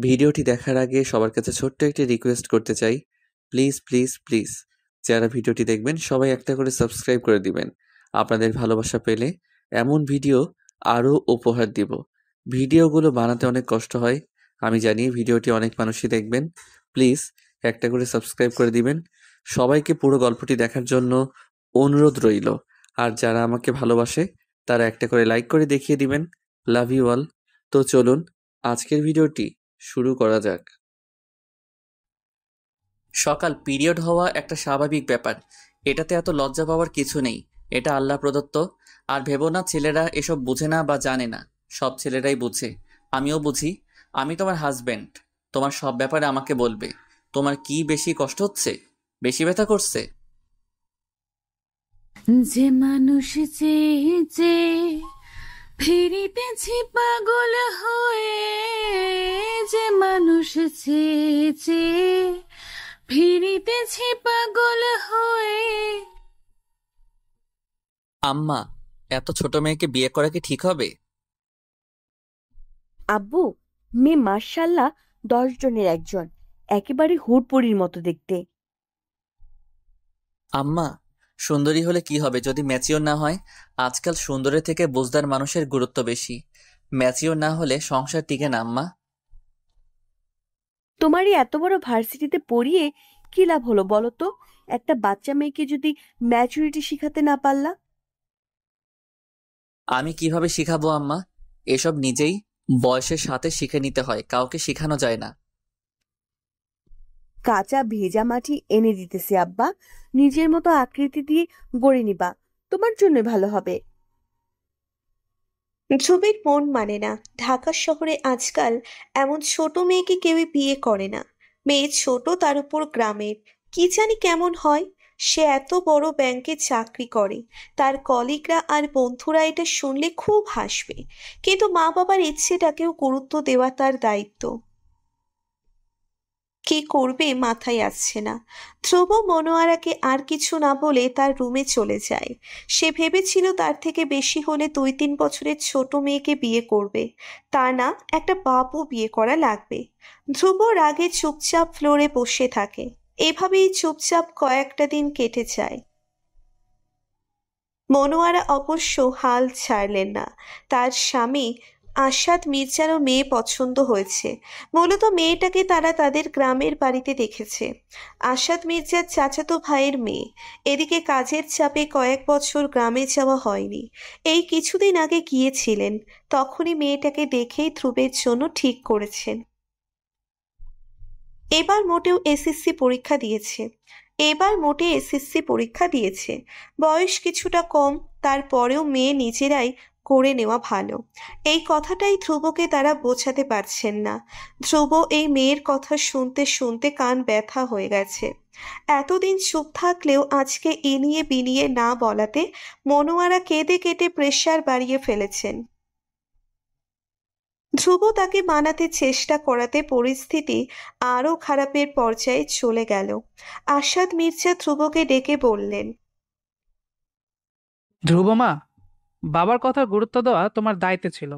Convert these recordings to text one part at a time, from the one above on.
ভিডিওটি দেখার আগে সবার কাছে ছোট্ট একটি রিকোয়েস্ট করতে চাই, প্লিজ প্লিজ প্লিজ যারা ভিডিওটি দেখবেন সবাই একটা করে সাবস্ক্রাইব করে দিবেন। আপনাদের ভালোবাসা পেলে এমন ভিডিও আরও উপহার দিব। ভিডিওগুলো বানাতে অনেক কষ্ট হয়, আমি জানি। ভিডিওটি অনেক মানুষই দেখবেন, প্লিজ একটা করে সাবস্ক্রাইব করে দিবেন। সবাইকে পুরো গল্পটি দেখার জন্য অনুরোধ রইল। আর যারা আমাকে ভালোবাসে তারা একটা করে লাইক করে দেখিয়ে দিবেন। Love you all. তো চলুন আজকের ভিডিওটি শুরু করা যাক। সকাল পিরিয়ড হওয়া একটা স্বাভাবিক ব্যাপার, এটাতে এত লজ্জা পাওয়ার কিছু নেই। এটা আল্লাহ প্রদত্ত। আর ভেবো না ছেলেরা এসব বুঝে না বা জানে না, সব ছেলেরাই বুঝে। আমিও বুঝি। আমি তোমার হাজবেন্ড, তোমার সব ব্যাপারে আমাকে বলবে। তোমার কি বেশি কষ্ট হচ্ছে, বেশি ব্যথা করছে? যে মানুষ চেয়ে চেয়ে ফিরিতেছি পাগল হয়ে, যে মানুষ চেয়ে চেয়ে ফিরিতেছি পাগল হয়ে। আম্মা, এত ছোট মেয়েকে বিয়ে করা কি ঠিক হবে? আব্বু, মেয়ে মাশাআল্লাহ 10 জনের একজন, একেবারে হুড়পড়ির মতো দেখতে। আম্মা, সুন্দরী হলে কি হবে যদি ম্যাচিওর না হয়? আজকাল সুন্দরের থেকে বুঝদার মানুষের গুরুত্ব বেশি। ম্যাচিওর না হলে সংসার টিকে না আম্মা। তোমারই এত বড় ভার্সিটিতে পড়িয়ে কি লাভ হলো বলো তো, একটা বাচ্চা মেয়েকে যদি ম্যাচুরিটি শিখাতে না পারলা? আমি কিভাবে শিখাবো আম্মা? এসব নিজেই বয়সের সাথে শিখে নিতে হয়, কাউকে শেখানো যায় না। কাঁচা ভেজা মাটি এনে দিতেছি আব্বা, নিজের মতো আকৃতি দিয়ে গড়ে নিবা, তোমার জন্য ভালো হবে। ধ্রুবের মন মানে না। ঢাকা শহরে আজকাল এমন ছোট মেয়েকে কেউই বিয়ে করে না। মেয়ে ছোট, তার উপর গ্রামের। কি জানি কেমন হয়। সে এত বড় ব্যাংকে চাকরি করে, তার কলিগরা আর বন্ধুরা এটা শুনলে খুব হাসবে, কিন্তু মা বাবার ইচ্ছেটাকেও গুরুত্ব দেওয়া তার দায়িত্ব। কি করবে মাথায় আসছে না। ধ্রুব মনোয়ারাকে আর কিছু না বলে তার রুমে চলে যায়। সে ভেবেছিল তার থেকে বেশি হলে 2-3 বছরের ছোট মেয়েকে বিয়ে করবে, তা না একটা বাবু বিয়ে করা লাগবে। ধ্রুব রাগে চুপচাপ ফ্লোরে বসে থাকে। এভাবেই চুপচাপ কয়েকটা দিন কেটে যায়। মনোয়ারা অবশ্য হাল ছাড়লেন না। তার স্বামী আসাদ মির্জারও মেয়ে পছন্দ হয়েছে। মূলত মেয়েটাকে তারা তাদের গ্রামের বাড়িতে দেখেছে। আসাদ মির্জার চাচাতো ভাইয়ের মেয়ে। এদিকে কাজের চাপে কয়েক বছর গ্রামে যাওয়া হয়নি। এই কিছুদিন আগে গিয়েছিলেন, তখনই মেয়েটাকে দেখেই ধ্রুবের জন্য ঠিক করেছেন। এবার মোটেও এসএসসি পরীক্ষা দিয়েছে। বয়স কিছুটা কম, তারপরেও মেয়ে নিজেরাই করে নেওয়া ভালো। এই কথাটাই ধ্রুবকে তারা বোঝাতে পারছেন না। ধ্রুব এই মেয়ের কথা শুনতে শুনতে কান ব্যথা হয়ে গেছে। এতদিন চুপ থাকলেও আজকে ইনিয়ে বিনিয়ে না বলাতে মনোয়ারা কেঁদে কেটে প্রেশার বাড়িয়ে ফেলেছেন। ধ্রুব তাকে মানাতে চেষ্টা করাতে পরিস্থিতি আরো খারাপের পর্যায়ে চলে গেল। আসাদ মির্জা ধ্রুবকে ডেকে বললেন, ধ্রুব মা, বাবার কথার গুরুত্ব দেওয়া তোমার দায়িত্ব ছিল,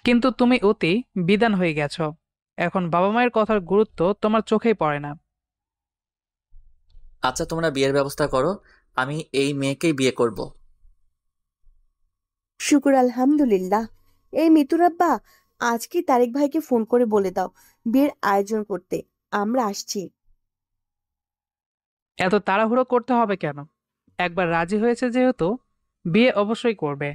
কিন্তু তুমি অতি বিদ্বান হয়ে গেছো। এখন বাবা মায়ের কথার গুরুত্ব তোমার চোখেই পড়ে না। আচ্ছা, তোমরা বিয়ের ব্যবস্থা করো, আমি এই মেয়েকেই বিয়ে করব। শুকুর আলহামদুলিল্লাহ। এই মিতুর আব্বা, আজকে তারেক ভাইকে ফোন করে বলে দাও বিয়ের আয়োজন করতে, আমরা আসছি। এত তাড়াহুড়ো করতে হবে কেন? একবার রাজি হয়েছে যেহেতু, বিয়ে অবশ্যই করবে।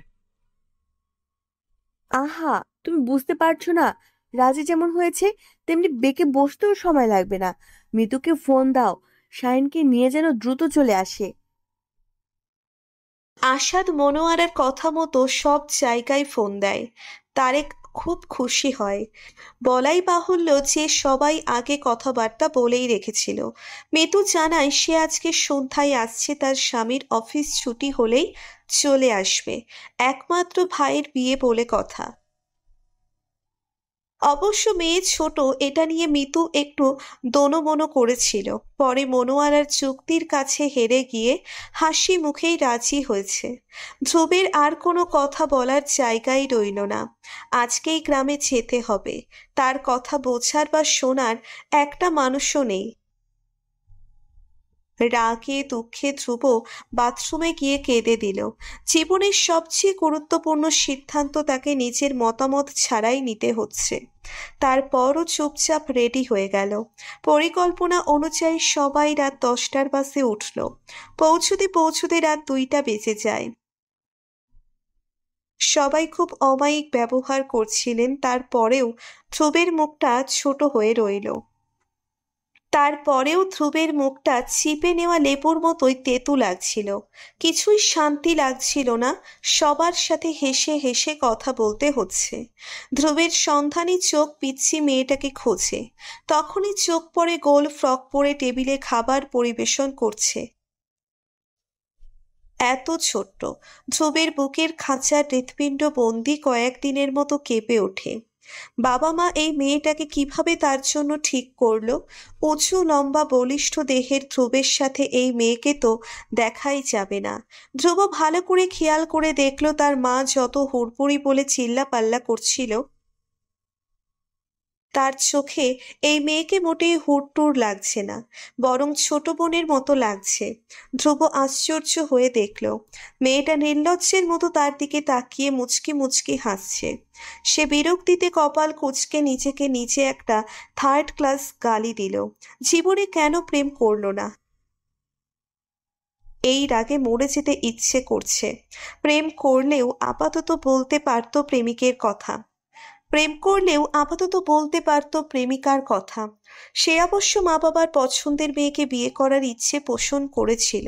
আহা, তুমি বুঝতে পারছো না, রাজি যেমন হয়েছে তেমনি বেঁকে বসতেও সময় লাগবে না। মিতুকে ফোন দাও, শাহিনকে নিয়ে যেন দ্রুত চলে আসে। আসাদ মনোয়ারার কথা মতো সব জায়গায় ফোন দেয়। তারেক খুব খুশি হয়। বলাই বাহুল্য যে সবাই আগে কথাবার্তা বলেই রেখেছিল। মিতু জানায় সে আজকে সন্ধ্যায় আসছে, তার স্বামীর অফিস ছুটি হলেই চলে আসবে। একমাত্র ভাইয়ের বিয়ে বলে কথা। অবশ্য মেয়ে ছোট, এটা নিয়ে মিতু একটু দোনোমনো করেছিল। পরে মনোয়ারার চুক্তির কাছে হেরে গিয়ে হাসি মুখেই রাজি হয়েছে। ধ্রুবের আর কোনো কথা বলার জায়গাই রইল না। আজকেই গ্রামে যেতে হবে। তার কথা বোঝার বা শোনার একটা মানুষও নেই। রাগে দুঃখে ধ্রুব বাথরুমে গিয়ে কেঁদে দিল। জীবনের সবচেয়ে গুরুত্বপূর্ণ সিদ্ধান্ত তাকে নিজের মতামত ছাড়াই নিতে হচ্ছে। তারপরও চুপচাপ রেডি হয়ে গেল। পরিকল্পনা অনুযায়ী সবাই রাত 10টার বাসে উঠল। পৌঁছতে পৌঁছতে রাত 2টা বেজে যায়। সবাই খুব অমায়িক ব্যবহার করছিলেন, তারপরেও ধ্রুবের মুখটা ছোট হয়ে রইল। তারপরেও ধ্রুবের মুখটা চিপে নেওয়া লেবুর মতোই তেতু লাগছিল। কিছুই শান্তি লাগছিল না। সবার সাথে হেসে হেসে কথা বলতে হচ্ছে। ধ্রুবের সন্ধানী চোখ পিচ্ছি মেয়েটাকে খোঁজে। তখনই চোখ পড়ে গোল ফ্রক পরে টেবিলে খাবার পরিবেশন করছে। এত ছোট্ট। ধ্রুবের বুকের খাঁচার হৃৎপিণ্ড বন্দি কয়েকদিনের মতো কেঁপে ওঠে। বাবা মা এই মেয়েটাকে কিভাবে তার জন্য ঠিক করলো? উঁচু লম্বা বলিষ্ঠ দেহের ধ্রুবের সাথে এই মেয়েকে তো দেখাই যাবে না। ধ্রুব ভালো করে খেয়াল করে দেখলো তার মা যত হুড়পুড়ি বলে চিল্লাপাল্লা করছিল, তার চোখে এই মেয়েকে মোটেই হুড়টুর লাগছে না, বরং ছোট বোনের মতো লাগছে। ধ্রুব আশ্চর্য হয়ে দেখল মেয়েটা নির্লজ্জের মতো তার দিকে তাকিয়ে মুচকি মুচকি হাসছে। সে বিরক্তিতে কপাল কুঁচকে নিজেকে নিজে একটা 3rd ক্লাস গালি দিল। জীবনে কেন প্রেম করলো না? এই রাগে মরে যেতে ইচ্ছে করছে। প্রেম করলেও আপাতত বলতে পারতো প্রেমিকের কথা। প্রেম করলেও আপাতত বলতে পারত প্রেমিকার কথা। সে অবশ্য মা বাবার পছন্দের মেয়েকে বিয়ে করার ইচ্ছে পোষণ করেছিল,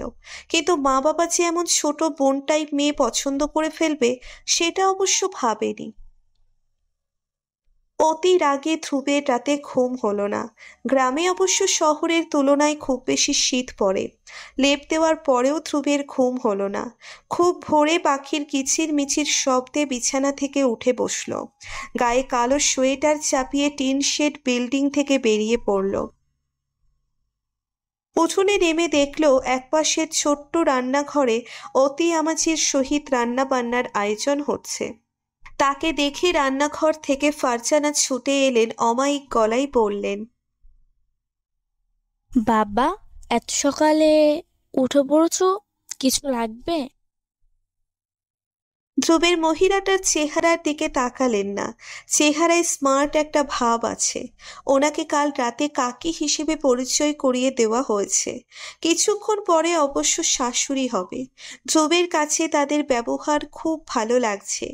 কিন্তু মা বাবা যে এমন ছোট বোন টাইপ মেয়ে পছন্দ করে ফেলবে সেটা অবশ্য ভাবেনি। অতি রাগে ধ্রুবের রাতে ঘুম হলো না। গ্রামে অবশ্য শহরের তুলনায় খুব বেশি শীত পড়ে। লেপ দেওয়ার পরেও ধ্রুবের ঘুম হলো না। খুব ভোরে পাখির কিচির মিচির শব্দে বিছানা থেকে উঠে বসল। গায়ে কালো সোয়েটার চাপিয়ে টিন শেড বিল্ডিং থেকে বেরিয়ে পড়ল। উঠোনে নেমে দেখল একপাশের ছোট্ট রান্নাঘরে অতি আমাচির সহিত রান্না বান্নার আয়োজন হচ্ছে। তাকে দেখে রান্নাঘর থেকে ফারজানা ছুটে এলেন, অমায়িক গলায় বললেন, বাবা, এত সকালে উঠে পড়েছো, কিছু লাগবে? ধ্রুবের মহিলাটার চেহারার দিকে তাকালেন না। চেহারায় স্মার্ট একটা ভাব আছে। ওনাকে কাল রাতে কাকি হিসেবে পরিচয় করিয়ে দেওয়া হয়েছে। কিছুক্ষণ পরে অবশ্য শাশুড়ি হবে। ধ্রুবের কাছে তাদের ব্যবহার খুব ভালো লাগছে,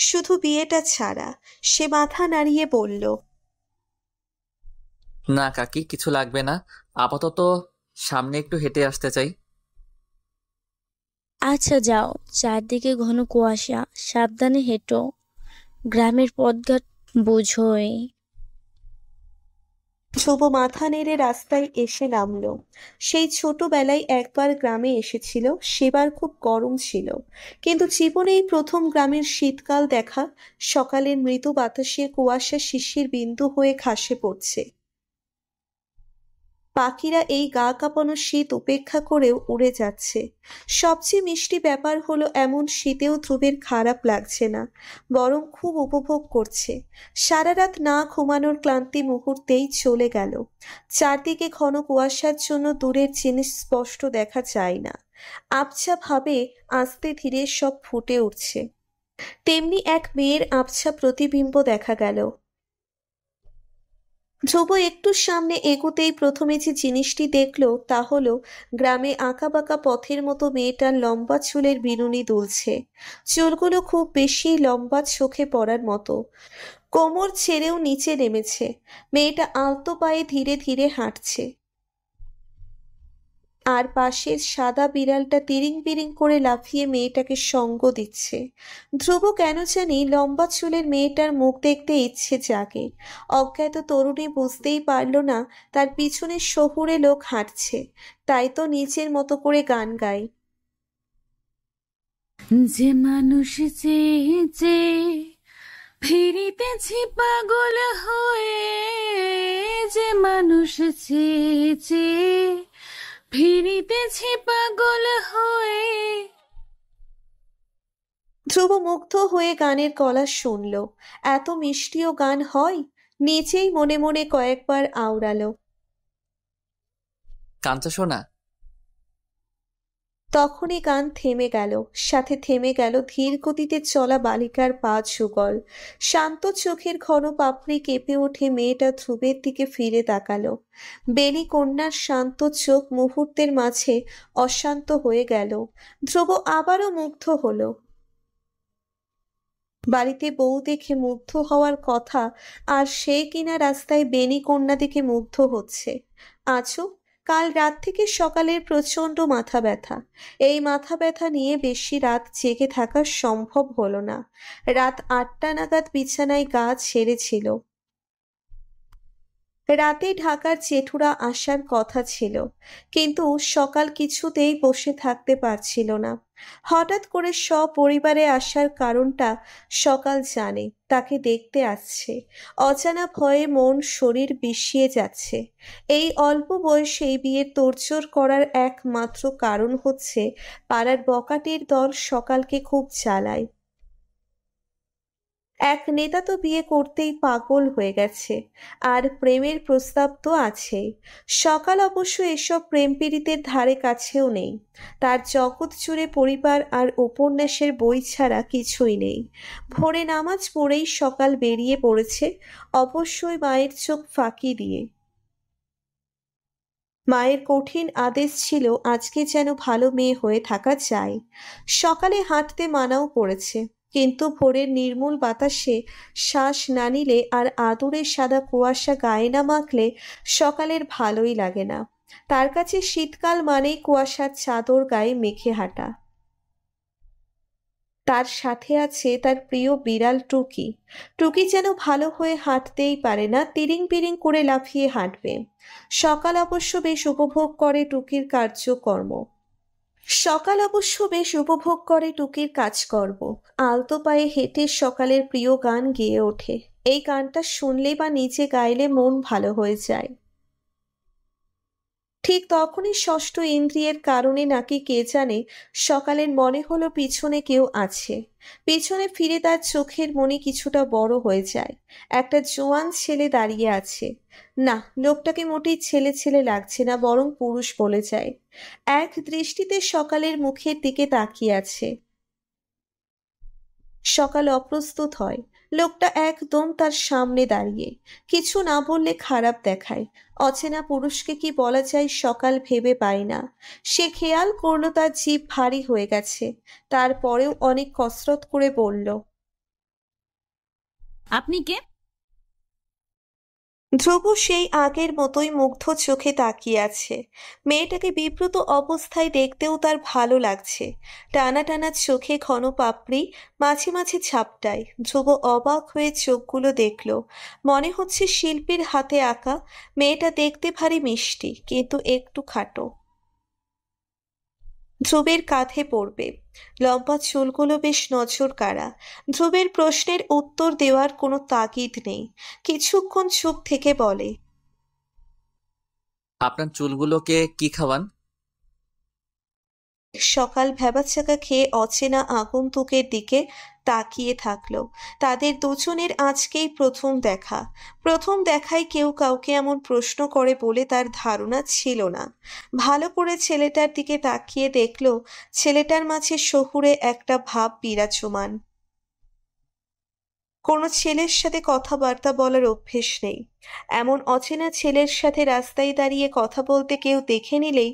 শুধু বিয়েটা ছাড়া। সে মাথা নাড়িয়ে বলল, না কাকি, কিছু লাগবে না। আপাতত সামনে একটু হেঁটে আসতে চাই। আচ্ছা যাও, চারদিকে ঘন কুয়াশা, সাবধানে হেঁটো, গ্রামের পথঘাট বুঝোই। ধ্রুব মাথা নেড়ে রাস্তায় এসে নামলো। সেই ছোটবেলায় একবার গ্রামে এসেছিল, সেবার খুব গরম ছিল, কিন্তু জীবনে এই প্রথম গ্রামের শীতকাল দেখা। সকালের মৃদু বাতাসে কুয়াশা শিশির বিন্দু হয়ে ঘাসে পড়ছে। পাখিরা এই গা কাঁপানো শীত উপেক্ষা করেও উড়ে যাচ্ছে। সবচেয়ে মিষ্টি ব্যাপার হলো এমন শীতেও ধ্রুবের খারাপ লাগছে না, বরং খুব উপভোগ করছে। সারা রাত না ঘুমানোর ক্লান্তি মুহূর্তেই চলে গেল। চারদিকে ঘন কুয়াশার জন্য দূরের জিনিস স্পষ্ট দেখা যায় না। আবছা ভাবে আস্তে ধীরে সব ফুটে উঠছে। তেমনি এক মেয়ের আবছা প্রতিবিম্ব দেখা গেল। ধ্রুব একটু সামনে এগোতেই প্রথমে যে জিনিসটি দেখল তা হলো গ্রামে আঁকাবাঁকা পথের মতো মেয়েটার লম্বা চুলের বিনুনি দুলছে। চুলগুলো খুব বেশি লম্বা, চোখে পড়ার মতো, কোমর ছেড়েও নিচে নেমেছে। মেয়েটা আলতো পায়ে ধীরে ধীরে হাঁটছে, আর পাশের সাদা বিড়ালটা তিরিং বিরিং করে লাফিয়ে মেয়েটাকে সঙ্গ দিচ্ছে। ধ্রুব কেন জানি লম্বা চুলের মেয়েটার মুখ দেখতে ইচ্ছে জাগে। অজ্ঞাত তরুণী বুঝতেই পারল না তার পিছনে শহুরে লোক হাঁটছে, তাই তো নিজের মতো করে গান গায়। যে মানুষ চেয়ে চেয়ে ফিরিতেছি পাগল হয়ে, যে মানুষ চেয়ে চেয়ে ফিরিতেছি পাগল হয়ে। ধ্রুব মুগ্ধ হয়ে গানের গলা শুনল। এত মিষ্টিও গান হয়? নিচেই মনে মনে কয়েকবার আওড়ালো। কাঞ্চা শোনা। তখনই গান থেমে গেল, সাথে থেমে গেল ধীর গতিতে চলা বালিকার পা যুগল। শান্ত চোখের ঘন পাপড়ি কেঁপে ওঠে মেয়েটা ধ্রুবের দিকে ফিরে তাকালো। বেনি কন্যার শান্ত চোখ মুহূর্তের মাঝে অশান্ত হয়ে গেল। ধ্রুব আবারও মুগ্ধ হলো। বাড়িতে বউ দেখে মুগ্ধ হওয়ার কথা, আর সে কিনা রাস্তায় বেনি কন্যা দেখে মুগ্ধ হচ্ছে। আজও কাল রাত থেকে সকালের প্রচন্ড মাথা ব্যথা। এই মাথা ব্যথা নিয়ে বেশি রাত জেগে থাকা সম্ভব হলো না। রাত 8টা নাগাদ বিছানায় গা ছেড়েছিল। রাতে ঢাকার জেঠুরা আসার কথা ছিল, কিন্তু সকাল কিছুতেই বসে থাকতে পারছিল না। হঠাৎ করে সপরিবারে আসার কারণটা সকাল জানে, তাকে দেখতে আসছে। অজানা ভয়ে মন শরীর বিষিয়ে যাচ্ছে। এই অল্প বয়সেই বিয়ের তোড়জোড় করার একমাত্র কারণ হচ্ছে পাড়ার বকাটের দল সকালকে খুব জ্বালায়। এক নেতা তো বিয়ে করতেই পাগল হয়ে গেছে, আর প্রেমের প্রস্তাব তো আছেই। সকাল অবশ্য এসব প্রেম পীড়িতের ধারে কাছেও নেই। তার জগৎ জুড়ে পরিবার আর উপন্যাসের বই ছাড়া কিছুই নেই। ভোরে নামাজ পড়েই সকাল বেরিয়ে পড়েছে, অবশ্যই মায়ের চোখ ফাঁকি দিয়ে। মায়ের কঠিন আদেশ ছিল আজকে যেন ভালো মেয়ে হয়ে থাকা চাই। সকালে হাঁটতে মানাও করেছে, কিন্তু ভোরের নির্মূল বাতাসে শ্বাস না নিলে আর আদুরে সাদা কুয়াশা গায়ে না মাখলে সকালের ভালোই লাগে না। তার কাছে শীতকাল মানেই কুয়াশার চাদর গায়ে মেখে হাঁটা। তার সাথে আছে তার প্রিয় বিড়াল টুকি। টুকি যেন ভালো হয়ে হাঁটতেই পারে না, তিরিং বিরিং করে লাফিয়ে হাঁটবে। সকাল অবশ্য বেশ উপভোগ করে টুকির কাজকর্ম। আলতো পায়ে হেঁটে সকালের প্রিয় গান গেয়ে ওঠে। এই গানটা শুনলে বা নিচে গাইলে মন ভালো হয়ে যায়। ঠিক তখনই ষষ্ঠ ইন্দ্রিয়ের কারণে নাকি কে জানে সকালের মনে হলো পিছনে কেউ আছে। পিছনে ফিরে তার চোখের মনি কিছুটা বড় হয়ে যায়। একটা জোয়ান ছেলে দাঁড়িয়ে আছে। না, লোকটাকে মোটেই ছেলে ছেলে লাগছে না, বরং পুরুষ বলে যায়। এক দৃষ্টিতে সকালের মুখের দিকে তাকিয়ে আছে। সকাল অপ্রস্তুত হয়। লোকটা একদম তার সামনে দাঁড়িয়ে। কিছু না বললে খারাপ দেখায়। অচেনা পুরুষকে কি বলা যায় সকাল ভেবে পায় না। সে খেয়াল করলো তার জিভ ভারী হয়ে গেছে। তারপরেও অনেক কসরত করে বলল, আপনি কে? ধ্রুব সেই আগের মতোই মুগ্ধ চোখে তাকিয়ে আছে। মেয়েটাকে বিব্রত অবস্থায় দেখতেও তার ভালো লাগছে। টানা টানা চোখে ঘন পাপড়ি, মাঝে মাঝে ঝাপটায়। ধ্রুব অবাক হয়ে চোখগুলো দেখল। মনে হচ্ছে শিল্পীর হাতে আঁকা। মেয়েটা দেখতে ভারী মিষ্টি, কিন্তু একটু খাটো। ধ্রুবের কাঁধে পড়বে। লম্বা চুলগুলো বেশ নজর কাড়া। ধ্রুবের প্রশ্নের উত্তর দেওয়ার কোনো তাগিদ নেই। কিছুক্ষণ চুপ থেকে বলে, আপনার চুলগুলোকে কি খাওয়ান? সকাল ভ্যাবাচ্যাকা খেয়ে অচেনা আগন্তুকের দিকে তাকিয়ে থাকলো। তাদের দুজনের আজকেই প্রথম দেখা। প্রথম দেখায় কেউ কাউকে এমন প্রশ্ন করে বলে তার ধারণা ছিল না। ভালো করে ছেলেটার দিকে তাকিয়ে দেখলো ছেলেটার মাঝে শহুরে একটা ভাব বিরাজমান। কোনো ছেলের সাথে কথাবার্তা বলার অভ্যেস নেই। এমন অচেনা ছেলের সাথে রাস্তায় দাঁড়িয়ে কথা বলতে কেউ দেখে নিলেই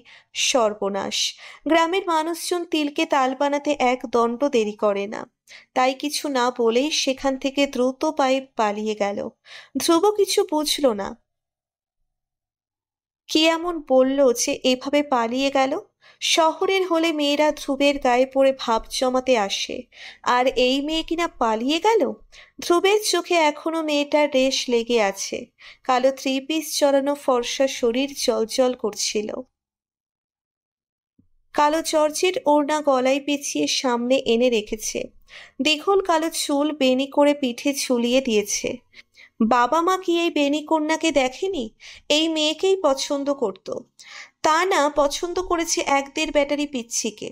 সর্বনাশ। গ্রামের মানুষজন তিলকে তাল বানাতে এক দণ্ড দেরি করে না। তাই কিছু না বলেই সেখান থেকে দ্রুত পায়ে পালিয়ে গেল। ধ্রুব কিছু বুঝল না। কি এমন বলল যে এভাবে পালিয়ে গেল? শহরের হলে মেয়েরা ধ্রুবের গায়ে পড়ে ভাব জমাতে আসে, আর এই মেয়ে কিনা পালিয়ে গেল। ধ্রুবের চোখে এখনো মেয়েটার রেশ লেগে আছে। কালো থ্রি পিস জড়ানো ফর্সা শরীর জ্বলজ্বল করছিল। কালো জর্জেট ওড়না গলায় পেঁচিয়ে সামনে এনে রেখেছে। দীঘল কালো চুল বেনি করে পিঠে ঝুলিয়ে দিয়েছে। বাবা মা কি এই বেনি কন্যাকে দেখেনি? এই মেয়েকেই পছন্দ করত। তা না, পছন্দ করেছে 1-1.5 ব্যাটারি পিচ্ছিকে।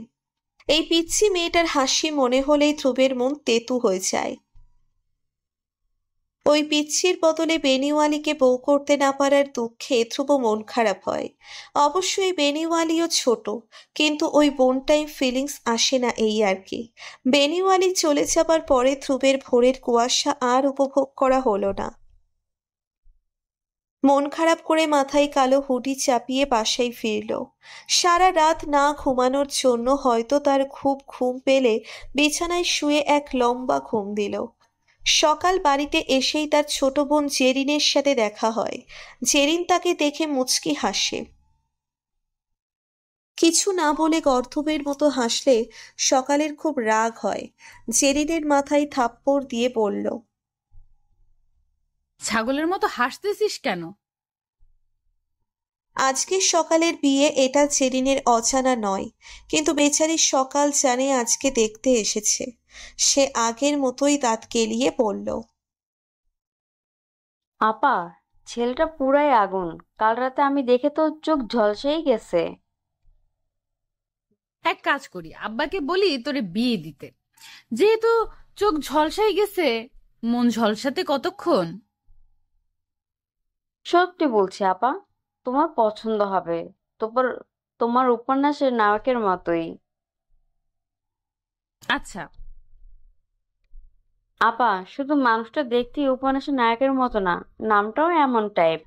এই পিচ্ছি মেয়েটার হাসি মনে হলেই ধ্রুবের মন তেতু হয়ে যায়। ওই পিচ্ছির বদলে বেনিওয়ালিকে বউ করতে না পারার দুঃখে ধ্রুব মন খারাপ হয়। অবশ্যই বেনিওয়ালিও ছোট, কিন্তু ওই বোন টাইম ফিলিংস আসে না, এই আর কি। বেনিওয়ালি চলে যাবার পরে ধ্রুবের ভোরের কুয়াশা আর উপভোগ করা হলো না। মন খারাপ করে মাথায় কালো হুডি চাপিয়ে বাসায় ফিরল। সারা রাত না ঘুমানোর জন্য হয়তো তার খুব ঘুম পেলে বিছানায় শুয়ে এক লম্বা ঘুম দিল। সকাল বাড়িতে এসেই তার ছোট বোন জেরিনের সাথে দেখা হয়। জেরিন তাকে দেখে মুচকি হাসে। কিছু না বলে গর্ধবের মতো হাসলে সকালের খুব রাগ হয়। জেরিনের মাথায় থাপ্পড় দিয়ে বলল, ছাগলের মতো হাসতেছিস কেন? আজকের সকালের বিয়ে, এটা জেরিনের অজানা নয়, কিন্তু বেচারি সকাল জানে আজকে দেখতে এসেছে। সে আগের মতোই দাঁত কেলিয়ে বলল, আপা, ছেলেটা পুরাই আগুন। কাল রাতে আমি দেখে তো চোখ ঝলসেই গেছে। এক কাজ করি, আব্বাকে বলি তোরে বিয়ে দিতে। যেহেতু চোখ ঝলসাই গেছে, মন ঝলসাতে কতক্ষণ? সত্যি বলছি আপা, তোমার পছন্দ হবে। তোমার তোমার উপন্যাসের নায়কের মতোই। আচ্ছা। আপা, শুধু মানুষটা দেখতেই উপন্যাসের নায়কের মতো না, নামটাও এমন টাইপ।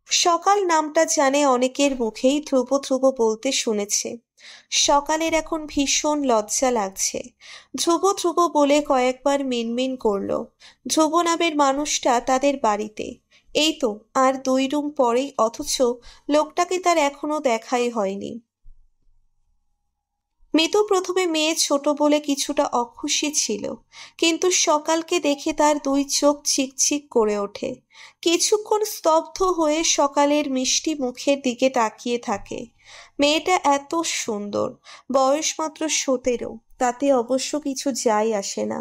সকাল নামটা জানে অনেকের মুখেই ধ্রুব ধ্রুব বলতে শুনেছে। সকালের এখন ভীষণ লজ্জা লাগছে। ধ্রুব ধ্রুব বলে কয়েকবার মিনমিন করলো। ধ্রুব নামের মানুষটা তাদের বাড়িতে, এই তো আর 2 রুম পরেই, অথচ লোকটাকে তার এখনো দেখাই হয়নি। মিতু প্রথমে মেয়ে ছোট বলে কিছুটা অখুশি ছিল, কিন্তু সকালকে দেখে তার 2 চোখ চিকচিক করে ওঠে। কিছুক্ষণ স্তব্ধ হয়ে সকালের মিষ্টি মুখের দিকে তাকিয়ে থাকে। মেয়েটা এত সুন্দর, বয়স মাত্র 17, তাতে অবশ্য কিছু যায় আসে না।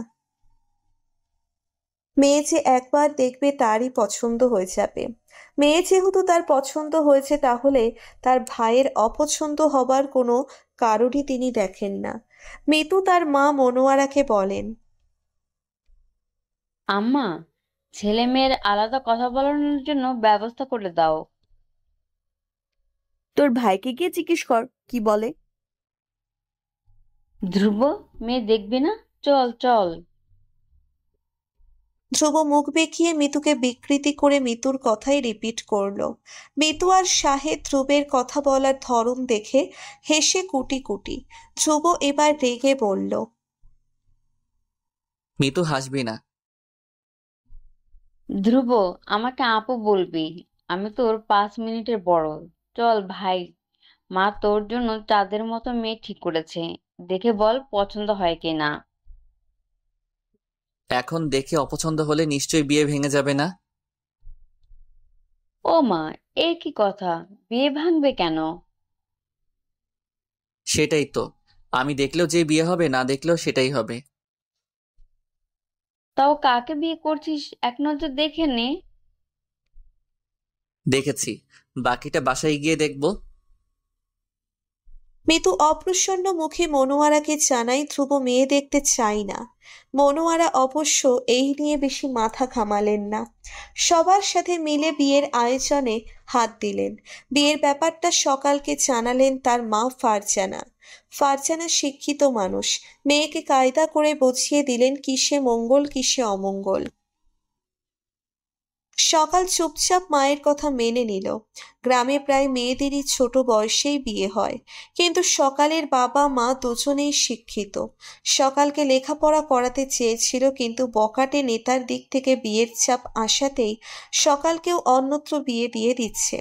মেয়ে যে একবার দেখবে তারই পছন্দ হয়ে যাবে। মেয়ে যেহেতু তার পছন্দ হয়েছে, তাহলে তার ভাইয়ের অপছন্দ হবার কোনো কারণই তিনি দেখেন না। মিতু তার মা মনোয়ারাকে বলেন, আম্মা, ছেলে মেয়ের আলাদা কথা বলানোর জন্য ব্যবস্থা করে দাও। তোর ভাইকে গিয়ে জিজ্ঞেস কর কি বলে। ধ্রুব, মেয়ে দেখবি না? চল চল। ধ্রুব মুখ বেঁকিয়ে মিতুকে বিকৃতি করে মিতুর কথাই রিপিট করলো। মিতু আর শাহেদ ধ্রুবের কথা বলার ধরন দেখে হেসে কুটি কুটি। ধ্রুব এবার রেগে বলল, মিতু হাসবি না। ধ্রুব, আমাকে আপু বলবি। আমি তোর 5 মিনিটের বড়। চল ভাই, মা তোর জন্য চাঁদের মতো মেয়ে ঠিক করেছে। দেখে বল পছন্দ হয় কিনা। এখন দেখে অপছন্দ হলে নিশ্চয়ই বিয়ে ভেঙে যাবে না? ও মা, এ কি কথা? বিয়ে ভাঙবে কেন? সেটাই তো, আমি দেখলেও যে বিয়ে হবে, না দেখলেও সেটাই হবে। তাও কাকে বিয়ে করছিস এক নজর দেখে নে। দেখেছি, বাকিটা বাসায় গিয়ে দেখবো। মিতু অপ্রসন্ন মুখে মনোয়ারাকে জানাই ধ্রুব মেয়ে দেখতে চাই না। মনোয়ারা অবশ্য এই নিয়ে বেশি মাথা ঘামালেন না। সবার সাথে মিলে বিয়ের আয়োজনে হাত দিলেন। বিয়ের ব্যাপারটা সকালকে জানালেন তার মা ফারজানা। ফারজানা শিক্ষিত মানুষ, মেয়েকে কায়দা করে বুঝিয়ে দিলেন কিসে মঙ্গল কিসে অমঙ্গল। সকাল চুপচাপ মায়ের কথা মেনে নিল। গ্রামে প্রায় মেয়েদেরই ছোট বয়সেই বিয়ে হয়, কিন্তু সকালের বাবা মা দুজনেই শিক্ষিত। সকালকে লেখাপড়া করাতে চেয়েছিল, কিন্তু বখাটে নেতার দিক থেকে বিয়ের চাপ আসাতেই সকালকেও অন্যত্র বিয়ে দিয়ে দিচ্ছে।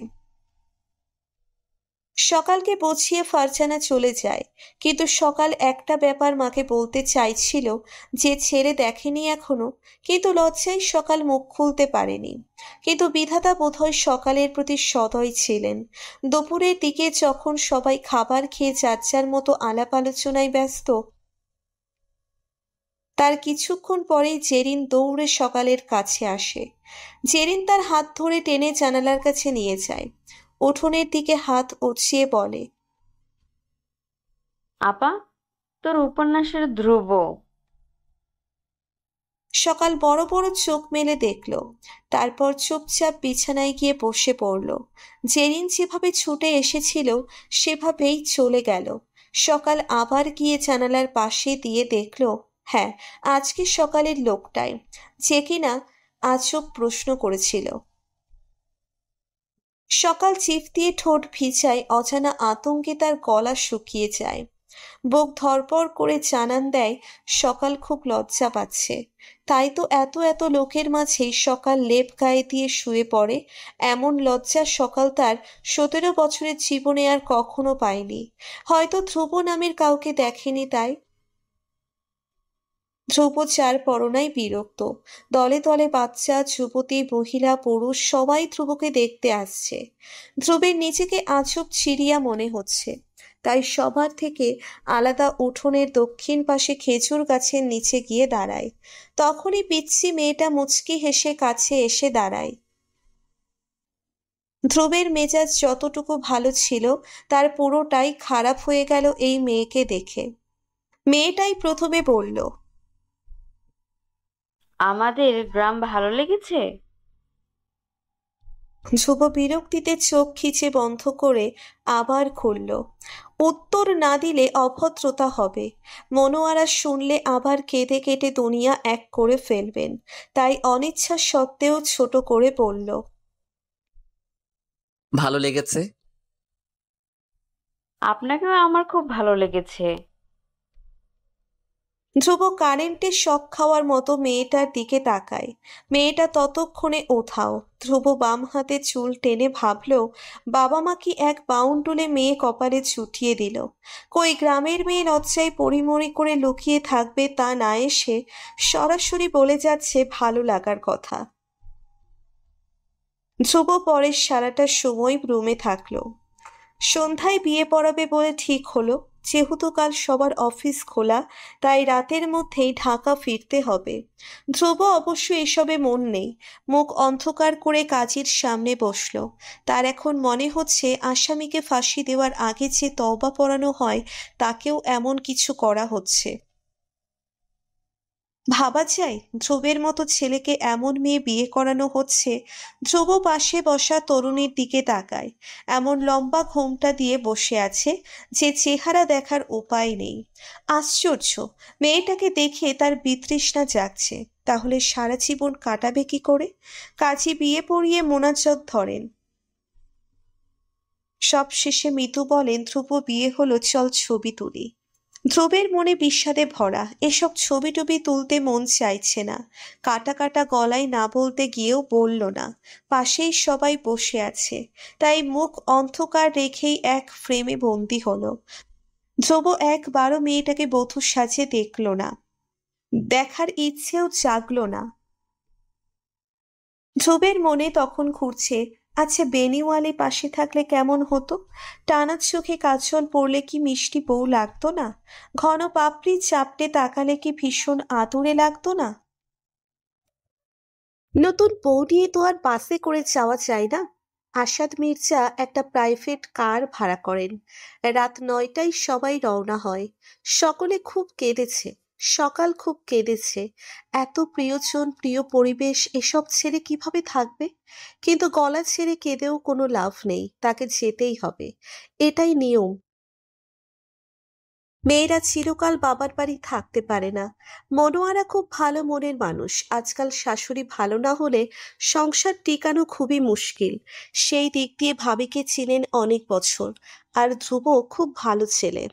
সকালকে বুঝিয়ে ফারজানা চলে যায়, কিন্তু সকাল একটা ব্যাপার মাকে বলতে চাইছিল, যে ছেলে দেখেনি এখনো, কিন্তু লজ্জায় সকাল মুখ খুলতে পারেনি। কিন্তু বিধাতা বোধহয় সকালের প্রতি সদয় ছিলেন। দুপুরের দিকে যখন সবাই খাবার খেয়ে যার যার মতো আলাপ আলোচনায় ব্যস্ত, তার কিছুক্ষণ পরেই জেরিন দৌড়ে সকালের কাছে আসে। জেরিন তার হাত ধরে টেনে জানালার কাছে নিয়ে যায়, উঠোনের দিকে হাত উঁচিয়ে বলে, আপা, তোর উপন্যাসের ধ্রুব। সকাল বড় বড় চোখ মেলে দেখল, তারপর চুপচাপ বিছানায় গিয়ে বসে পড়ল। জেরিন যেভাবে ছুটে এসেছিল সেভাবেই চলে গেল। সকাল আবার গিয়ে জানালার পাশে দিয়ে দেখল, হ্যাঁ, আজকে সকালের লোকটাই, যে কিনা আজব প্রশ্ন করেছিল। সকাল চিফ দিয়ে ঠোঁট ভিজায়, অজানা আতঙ্কে তার গলা শুকিয়ে যায়। বুক ধড়ফড় করে জানান দেয়, সকাল খুব লজ্জা পাচ্ছে। তাই তো এত এত লোকের মাঝেই সকাল লেপ গায়ে দিয়ে শুয়ে পড়ে। এমন লজ্জা সকাল তার 17 বছরের জীবনে আর কখনো পায়নি। হয়তো ধ্রুব নামের কাউকে দেখেনি তাই। ধ্রুব যার পরনায় বিরক্ত। দলে দলে বাচ্চা, যুবতী, মহিলা, পুরুষ সবাই ধ্রুবকে দেখতে আসছে। ধ্রুবের নিজেকে আজব চিড়িয়া মনে হচ্ছে। তাই সবার থেকে আলাদা উঠোনের দক্ষিণ পাশে খেজুর গাছের নিচে গিয়ে দাঁড়ায়। তখনই পিচ্চি মেয়েটা মুচকি হেসে কাছে এসে দাঁড়ায়। ধ্রুবের মেজাজ যতটুকু ভালো ছিল তার পুরোটাই খারাপ হয়ে গেল এই মেয়েকে দেখে। মেয়েটাই প্রথমে বলল, আমাদের গ্রাম ভালো লেগেছে? ধ্রুব বিরক্তিতে চোখ খিচে বন্ধ করে আবার খুলল। উত্তর না দিলে অভদ্রতা হবে। মনোয়ারা শুনলে আবার কেঁদে কেটে দুনিয়া এক করে ফেলবেন। তাই অনিচ্ছা সত্ত্বেও ছোট করে বলল, ভালো লেগেছে। আপনাকেও আমার খুব ভালো লেগেছে। ধ্রুব কারেন্টে শক খাওয়ার মতো মেয়েটার দিকে তাকায়। মেয়েটা ততক্ষণে ওঠাও। ধ্রুব বাম হাতে চুল টেনে ভাবল, বাবা মা কি এক বাউন্ডুলে মেয়ে কপালে চুটিয়ে দিল। কই গ্রামের মেয়ে লজ্জায় পরিমরি করে লুকিয়ে থাকবে তা না এসে সরাসরি বলে যাচ্ছে ভালো লাগার কথা। ধ্রুব পরের সারাটা সময় রুমে থাকলো। সন্ধ্যায় বিয়ে পড়াবে বলে ঠিক হলো। যেহেতু কাল সবার অফিস খোলা, তাই রাতের মধ্যেই ঢাকা ফিরতে হবে। ধ্রুব অবশ্য এসবে মন নেই। মুখ অন্ধকার করে কাজের সামনে বসলো। তার এখন মনে হচ্ছে আসামিকে ফাঁসি দেওয়ার আগে যে তওবা পড়ানো হয় তাকেও এমন কিছু করা হচ্ছে। ভাবা যায় ধ্রুবের মতো ছেলেকে এমন মেয়ে বিয়ে করানো হচ্ছে। ধ্রুব পাশে বসা তরুণীর দিকে তাকায়। এমন লম্বা ঘোমটা দিয়ে বসে আছে যে চেহারা দেখার উপায় নেই। আশ্চর্য, মেয়েটাকে দেখে তার বিতৃষ্ণা জাগছে। তাহলে সারা জীবন কাটাবে কি করে? কাজী বিয়ে পড়িয়ে মোনাজাত ধরেন। সব শেষে মিতু বলেন, ধ্রুব বিয়ে হলো, চল ছবি তুলি। ধ্রুবের মনে বিষাদে ভরা। এসব ছবি টবি তুলতে মন চাইছে না। কাটা কাটা গলায় না বলতে গিয়েও বলল না। পাশেই সবাই বসে আছে, তাই মুখ অন্ধকার রেখেই এক ফ্রেমে বন্দি হলো। ধ্রুব একবারও মেয়েটাকে বধূ সাজে দেখল না, দেখার ইচ্ছেও জাগলো না। ধ্রুবের মনে তখন ঘুরছে, আচ্ছা বেনিওয়ালি পাশে থাকলে কেমন হতো? টানা চোখে কাজল পড়লে কি মিষ্টি বউ লাগতো না? ঘন পাপড়ি চাপটে তাকালে কি ভীষণ আদুরে লাগতো না? নতুন বউ নিয়ে তো আর বাসে করে যাওয়া যায় না। আসাদ মির্জা একটা প্রাইভেট কার ভাড়া করেন। রাত 9টায় সবাই রওনা হয়। সকলে খুব কেঁদেছে। সকাল খুব কেঁদেছে। এত প্রিয়জন, প্রিয় পরিবেশ এসব ছেড়ে কিভাবে থাকবে? কিন্তু গলা ছেড়ে কেঁদেও কোনো লাভ নেই, তাকে যেতেই হবে। এটাই নিয়ম। মেয়েরা চিরকাল বাবার বাড়ি থাকতে পারে না। মনোয়ারা খুব ভালো মনের মানুষ। আজকাল শাশুড়ি ভালো না হলে সংসার টিকানো খুবই মুশকিল। সেই দিক দিয়ে ভাবিকে চিনেন অনেক বছর। আর ধ্রুব খুব ভালো ছেলে।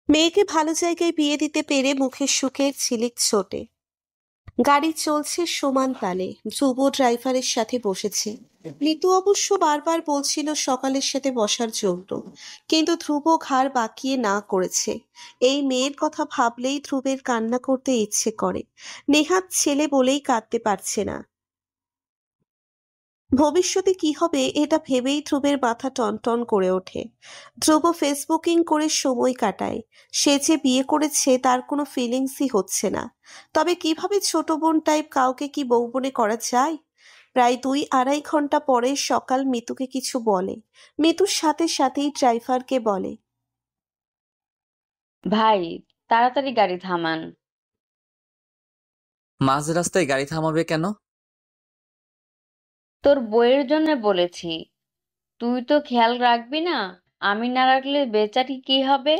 মেয়েকে ভালো জায়গায় বিয়ে দিতে পেরে মুখে সুখের ঝিলিক ছোটে। গাড়ি চলছে সমান তালে। ধ্রুব ড্রাইভারের সাথে বসেছে। নিতু অবশ্য বারবার বলছিল সকালের সাথে বসার জন্য, কিন্তু ধ্রুব ঘাড় বাঁকিয়ে না করেছে। এই মেয়ের কথা ভাবলেই ধ্রুবের কান্না করতে ইচ্ছে করে। নেহাত ছেলে বলেই কাঁদতে পারছে না। ভবিষ্যতে কি হবে এটা ভেবেই ধ্রুবের মাথা টনটন করে ওঠে। ধ্রুব ফেসবুকিং করে সময় কাটায়। সে যে বিয়ে করেছে তার কোনো ফিলিংসই হচ্ছে না। তবে কিভাবে ছোট বোন টাইপ কাউকে কি বউ বনে করা যায়? প্রায় 2-2.5 ঘন্টা পরে সকাল মিতুকে কিছু বলে। মিতুর সাথে সাথেই ড্রাইভারকে বলে, ভাই, তাড়াতাড়ি গাড়ি থামান। মাঝ রাস্তায় গাড়ি থামাবে কেন? তোর বইয়ের জন্য বলেছি। তুই তো খেয়াল রাখবি না? আমি না রাখলে বেচারি কি হবে?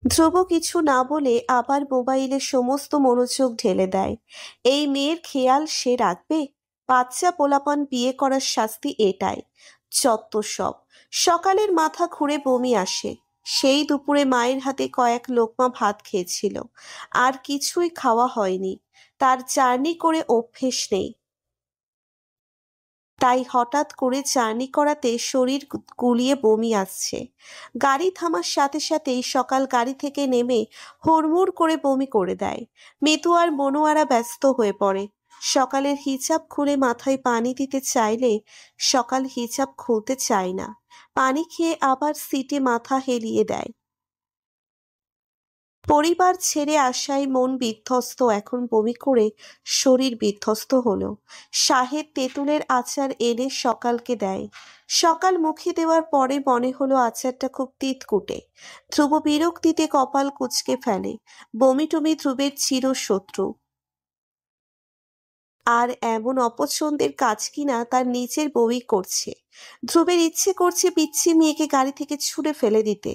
ধ্রুব কিছু না বলে আবার মোবাইলে সমস্ত মনোযোগ ঢেলে দেয়। এই মেয়ের খেয়াল সে রাখবে? বাচ্চা পোলাপান বিয়ে করার শাস্তি এটাই। যত সব। সকালের মাথা ঘুরে বমি আসে। সেই দুপুরে মায়ের হাতে কয়েক লোকমা ভাত খেয়েছিল। আর কিছুই খাওয়া হয়নি। তার জার্নি করে অভ্যেস নেই। তাই হঠাৎ করে জার্নি করাতে শরীর গুলিয়ে বমি আসছে। গাড়ি থামার সাথে সাথেই সকাল গাড়ি থেকে নেমে হুড়মুড় করে বমি করে দেয়। মিতু আর মনোয়ারা ব্যস্ত হয়ে পড়ে। সকালের হিজাব খুলে মাথায় পানি দিতে চাইলে সকাল হিজাব খুলতে চায় না। পানি খেয়ে আবার সিটে মাথা হেলিয়ে দেয়। পরিবার ছেড়ে আসায় মন বিধ্বস্ত, এখন বমি করে শরীর বিধ্বস্ত হলো। সাহেব তেঁতুলের আচার এনে সকালকে দেয়। সকাল মুখে দেওয়ার পরে মনে হলো আচারটা খুব তিতকুটে। ধ্রুব বিরক্তিতে কপাল কুঁচকে ফেলে। বমি টমি ধ্রুবের চিরশত্রু। আর এমন অপছন্দের কাজ কিনা তার নিজের বউই করছে। ধ্রুবের ইচ্ছে করছে পিচ্ছি মেয়েকে গাড়ি থেকে ছুঁড়ে ফেলে দিতে।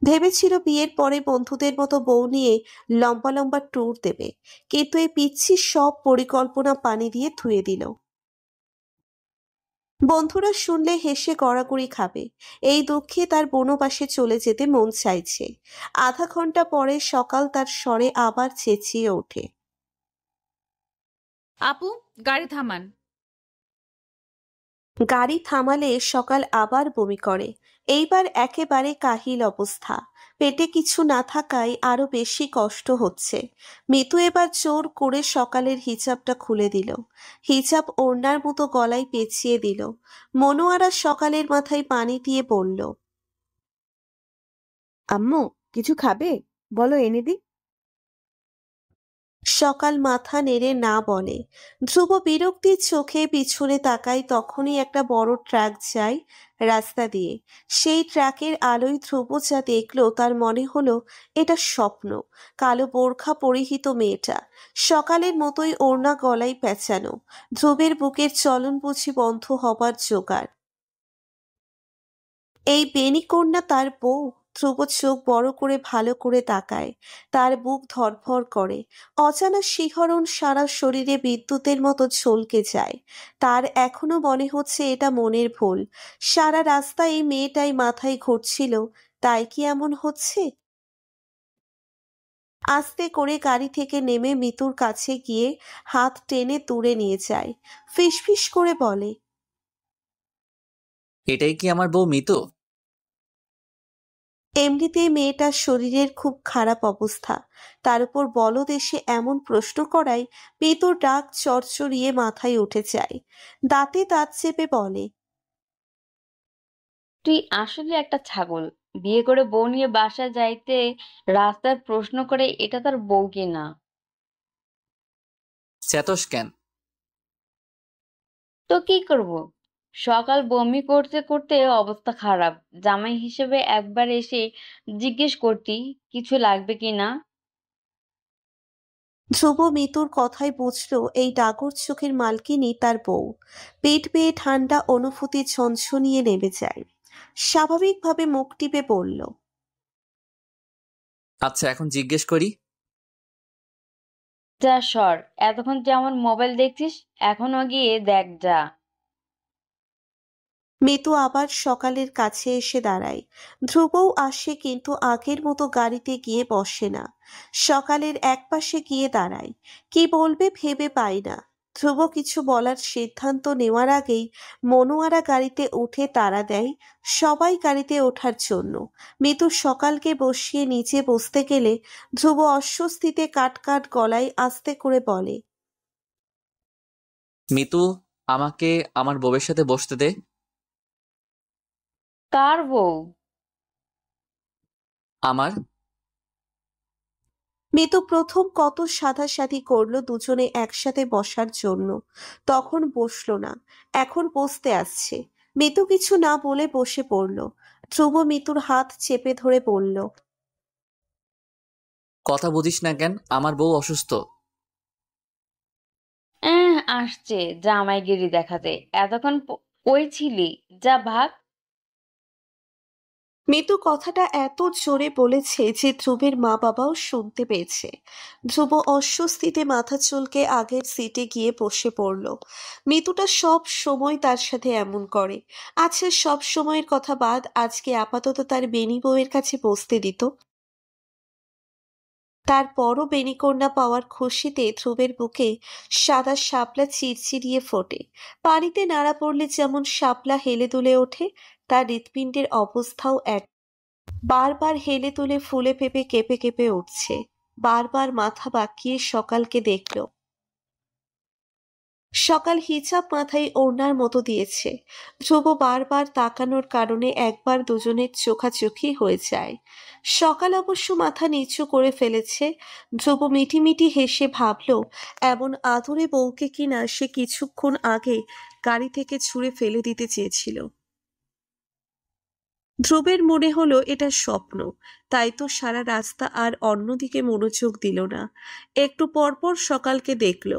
ভেবেছিল বিয়ের পরে বন্ধুদের মতো বউ নিয়ে লম্বা লম্বা ট্যুর দেবে, কিন্তু এই পিচ্ছি সব পরিকল্পনা পানি দিয়ে ধুয়ে দিল। বন্ধুরা শুনলে হেসে গড়াগড়ি খাবে। এই দুঃখে তার বনবাসে চলে যেতে মন চাইছে। আধা ঘন্টা পরে সকাল তার স্বরে আবার চেঁচিয়ে ওঠে, আপু, গাড়ি থামান। গাড়ি থামালে সকাল আবার বমি করে। এইবার একেবারে কাহিল অবস্থা। পেটে কিছু না থাকায় আরো বেশি কষ্ট হচ্ছে। মিতু এবার জোর করে সকালের হিজাবটা খুলে দিল। হিজাব ওড়নার মতো গলায় পেঁচিয়ে দিল। মনোয়ারা সকালের মাথায় পানি দিয়ে বলল, আম্মু, কিছু খাবে? বলো এনে দিই। সকাল মাথা নেড়ে না বলে। ধ্রুব বিরক্তির চোখে পিছনে তাকায়, তখনই একটা বড় ট্রাক যায় রাস্তা দিয়ে। সেই ট্রাকের আলোয় ধ্রুব যা দেখলো তার মনে হলো এটা স্বপ্ন। কালো বোরখা পরিহিত মেয়েটা, সকালের মতোই ওড়না গলায় পেঁচানো। ধ্রুবের বুকের চলন বুঝি বন্ধ হবার জোগাড়। এই বেনিকন্যা তার বউ? ধ্রুব চোখ বড় করে ভালো করে তাকায়। তার বুক ধড়ফড় করে। অজানা শিহরণ সারা শরীরে বিদ্যুতের মতো ঝলকে যায়। তার এখনো মনে হচ্ছে এটা মনের ভুল। সারা রাস্তা এই মেয়েটাই মাথায় ঘুরছিল, তাই কি এমন হচ্ছে? আস্তে করে গাড়ি থেকে নেমে মিতুর কাছে গিয়ে হাত টেনে তুলে নিয়ে যায়। ফিসফিস করে বলে, এটাই কি আমার বউ মিতু? এমনিতেই মেয়েটার শরীরের খুব খারাপ অবস্থা, তার উপর বলদ এসে এমন প্রশ্ন করায় মিতুর ডাক চড়চড়িয়ে মাথায় উঠে যায়। দাঁতে দাঁত চেপে বলে, তুই আসলে একটা ছাগল। বিয়ে করে বউ নিয়ে বাসায় যাইতে রাস্তায় প্রশ্ন করে এটা তার বউ কিনা। চেতস কেন? তো কি করব? সকাল বমি করতে করতে অবস্থা খারাপ। জামাই হিসেবে একবার এসে জিজ্ঞেস করতি কিছু লাগবে কিনা। ধ্রুব মিতুর কথায় বুঝলো এই ডাগর চোখের মালকিনী তার বউ। পেট বেয়ে ঠান্ডা অনুভূতি ঝনঝনিয়ে নেমে যায়। স্বাভাবিকভাবে মুখ টিপে বলল, আচ্ছা, এখন জিজ্ঞেস করি। যা সর, এতক্ষণ যেমন মোবাইল দেখছিস, এখনো গিয়ে দেখ যা। মিতু আবার সকালের কাছে এসে দাঁড়ায়। ধ্রুবও আসে, কিন্তু আগের মতো গাড়িতে গিয়ে বসে না। সকালের একপাশে গিয়ে দাঁড়ায়। কি বলবে ভেবে পায় না। ধ্রুব কিছু বলার সিদ্ধান্ত নেওয়ার আগেই মনোয়ারা গাড়িতে উঠে তাড়া দেয় সবাই গাড়িতে ওঠার জন্য। মিতু সকালকে বসিয়ে নিচে বসতে গেলে ধ্রুব অস্বস্তিতে কাট কাট গলায় আস্তে করে বলে, মিতু, আমাকে আমার বউয়ের সাথে বসতে দে। কার বউ? আমার। মিতু প্রথম কত সাধাসাধি করলো দুজনে একসাথে বসার জন্য, তখন বসলো না, এখন বসতে আসছে। মিতু কিছু না বলে বসে পড়লো। ধ্রুব মিতুর হাত চেপে ধরে বলল, কথা বুঝিস না কেন? আমার বউ অসুস্থ। আসছে জামাইগিরি দেখাতে। এতক্ষণ কই ছিলি? যা ভাগ। মিতু কথাটা এত জোরে বলেছে যে ধ্রুবের মা বাবাও শুনতে পেয়েছে। ধ্রুব অস্বস্তিতে মাথা চুলকে আগের সিটে গিয়ে বসে পড়ল। মিতুটা সব সময় তার সাথে এমন করে। আচ্ছা, সব সময়ের কথা বাদ, আজকে আপাতত তার বেনি বউয়ের কাছে বসতে দিত। তারপরও বেনিকন্যা পাওয়ার খুশিতে ধ্রুবের বুকে সাদা শাপলা চিরচিরিয়ে ফোটে। পানিতে নাড়া পড়লে যেমন শাপলা হেলে দুলে ওঠে, তার হৃৎপিণ্ডের অবস্থাও এক। বারবার হেলে তুলে ফুলে ফেপে কেঁপে কেঁপে উঠছে। বারবার মাথা বাঁকিয়ে সকালকে দেখল। সকাল হিজাব মাথায় ওড়নার মতো দিয়েছে। ধ্রুব বারবার তাকানোর কারণে একবার দুজনের চোখাচোখি হয়ে যায়। সকাল অবশ্য মাথা নিচু করে ফেলেছে। ধ্রুব মিটিমিটি হেসে ভাবল, এমন আদুরে বউকে কিনা সে কিছুক্ষণ আগে গাড়ি থেকে ছুঁড়ে ফেলে দিতে চেয়েছিল। ধ্রুবের মনে হলো এটা স্বপ্ন, তাই তো সারা রাস্তা আর অন্যদিকে মনোযোগ দিল না। একটু পরপর সকালকে দেখল।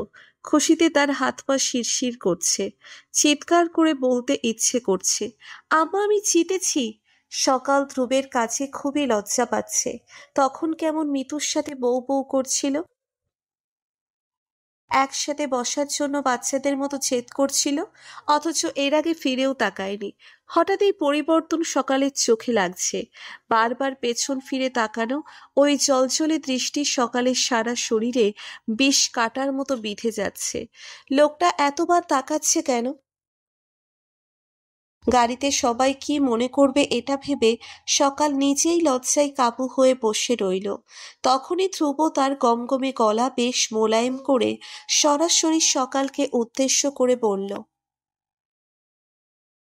খুশিতে তার হাত পা শিরশির করছে। চিৎকার করে বলতে ইচ্ছে করছে, আম্মা আমি জিতেছি। সকাল ধ্রুবের কাছে খুবই লজ্জা পাচ্ছে। তখন কেমন মিতুর সাথে বউ বউ করছিল, একসাথে বসার জন্য বাচ্চাদের মতো জেদ করছিল, অথচ এর আগে ফিরেও তাকায়নি। হঠাৎ এই পরিবর্তন সকালের চোখে লাগছে। বারবার পেছন ফিরে তাকানো, ওই জলজলে দৃষ্টি সকালের সারা শরীরে বিষ কাটার মতো বিঁধে যাচ্ছে। লোকটা এতবার তাকাচ্ছে কেন? গাড়িতে সবাই কি মনে করবে এটা ভেবে সকাল নিজেই লজ্জায় কাবু হয়ে বসে রইল। তখনই ধ্রুব তার গমগমে গলা বেশ মোলায়েম করে সরাসরি সকালকে উদ্দেশ্য করে বলল,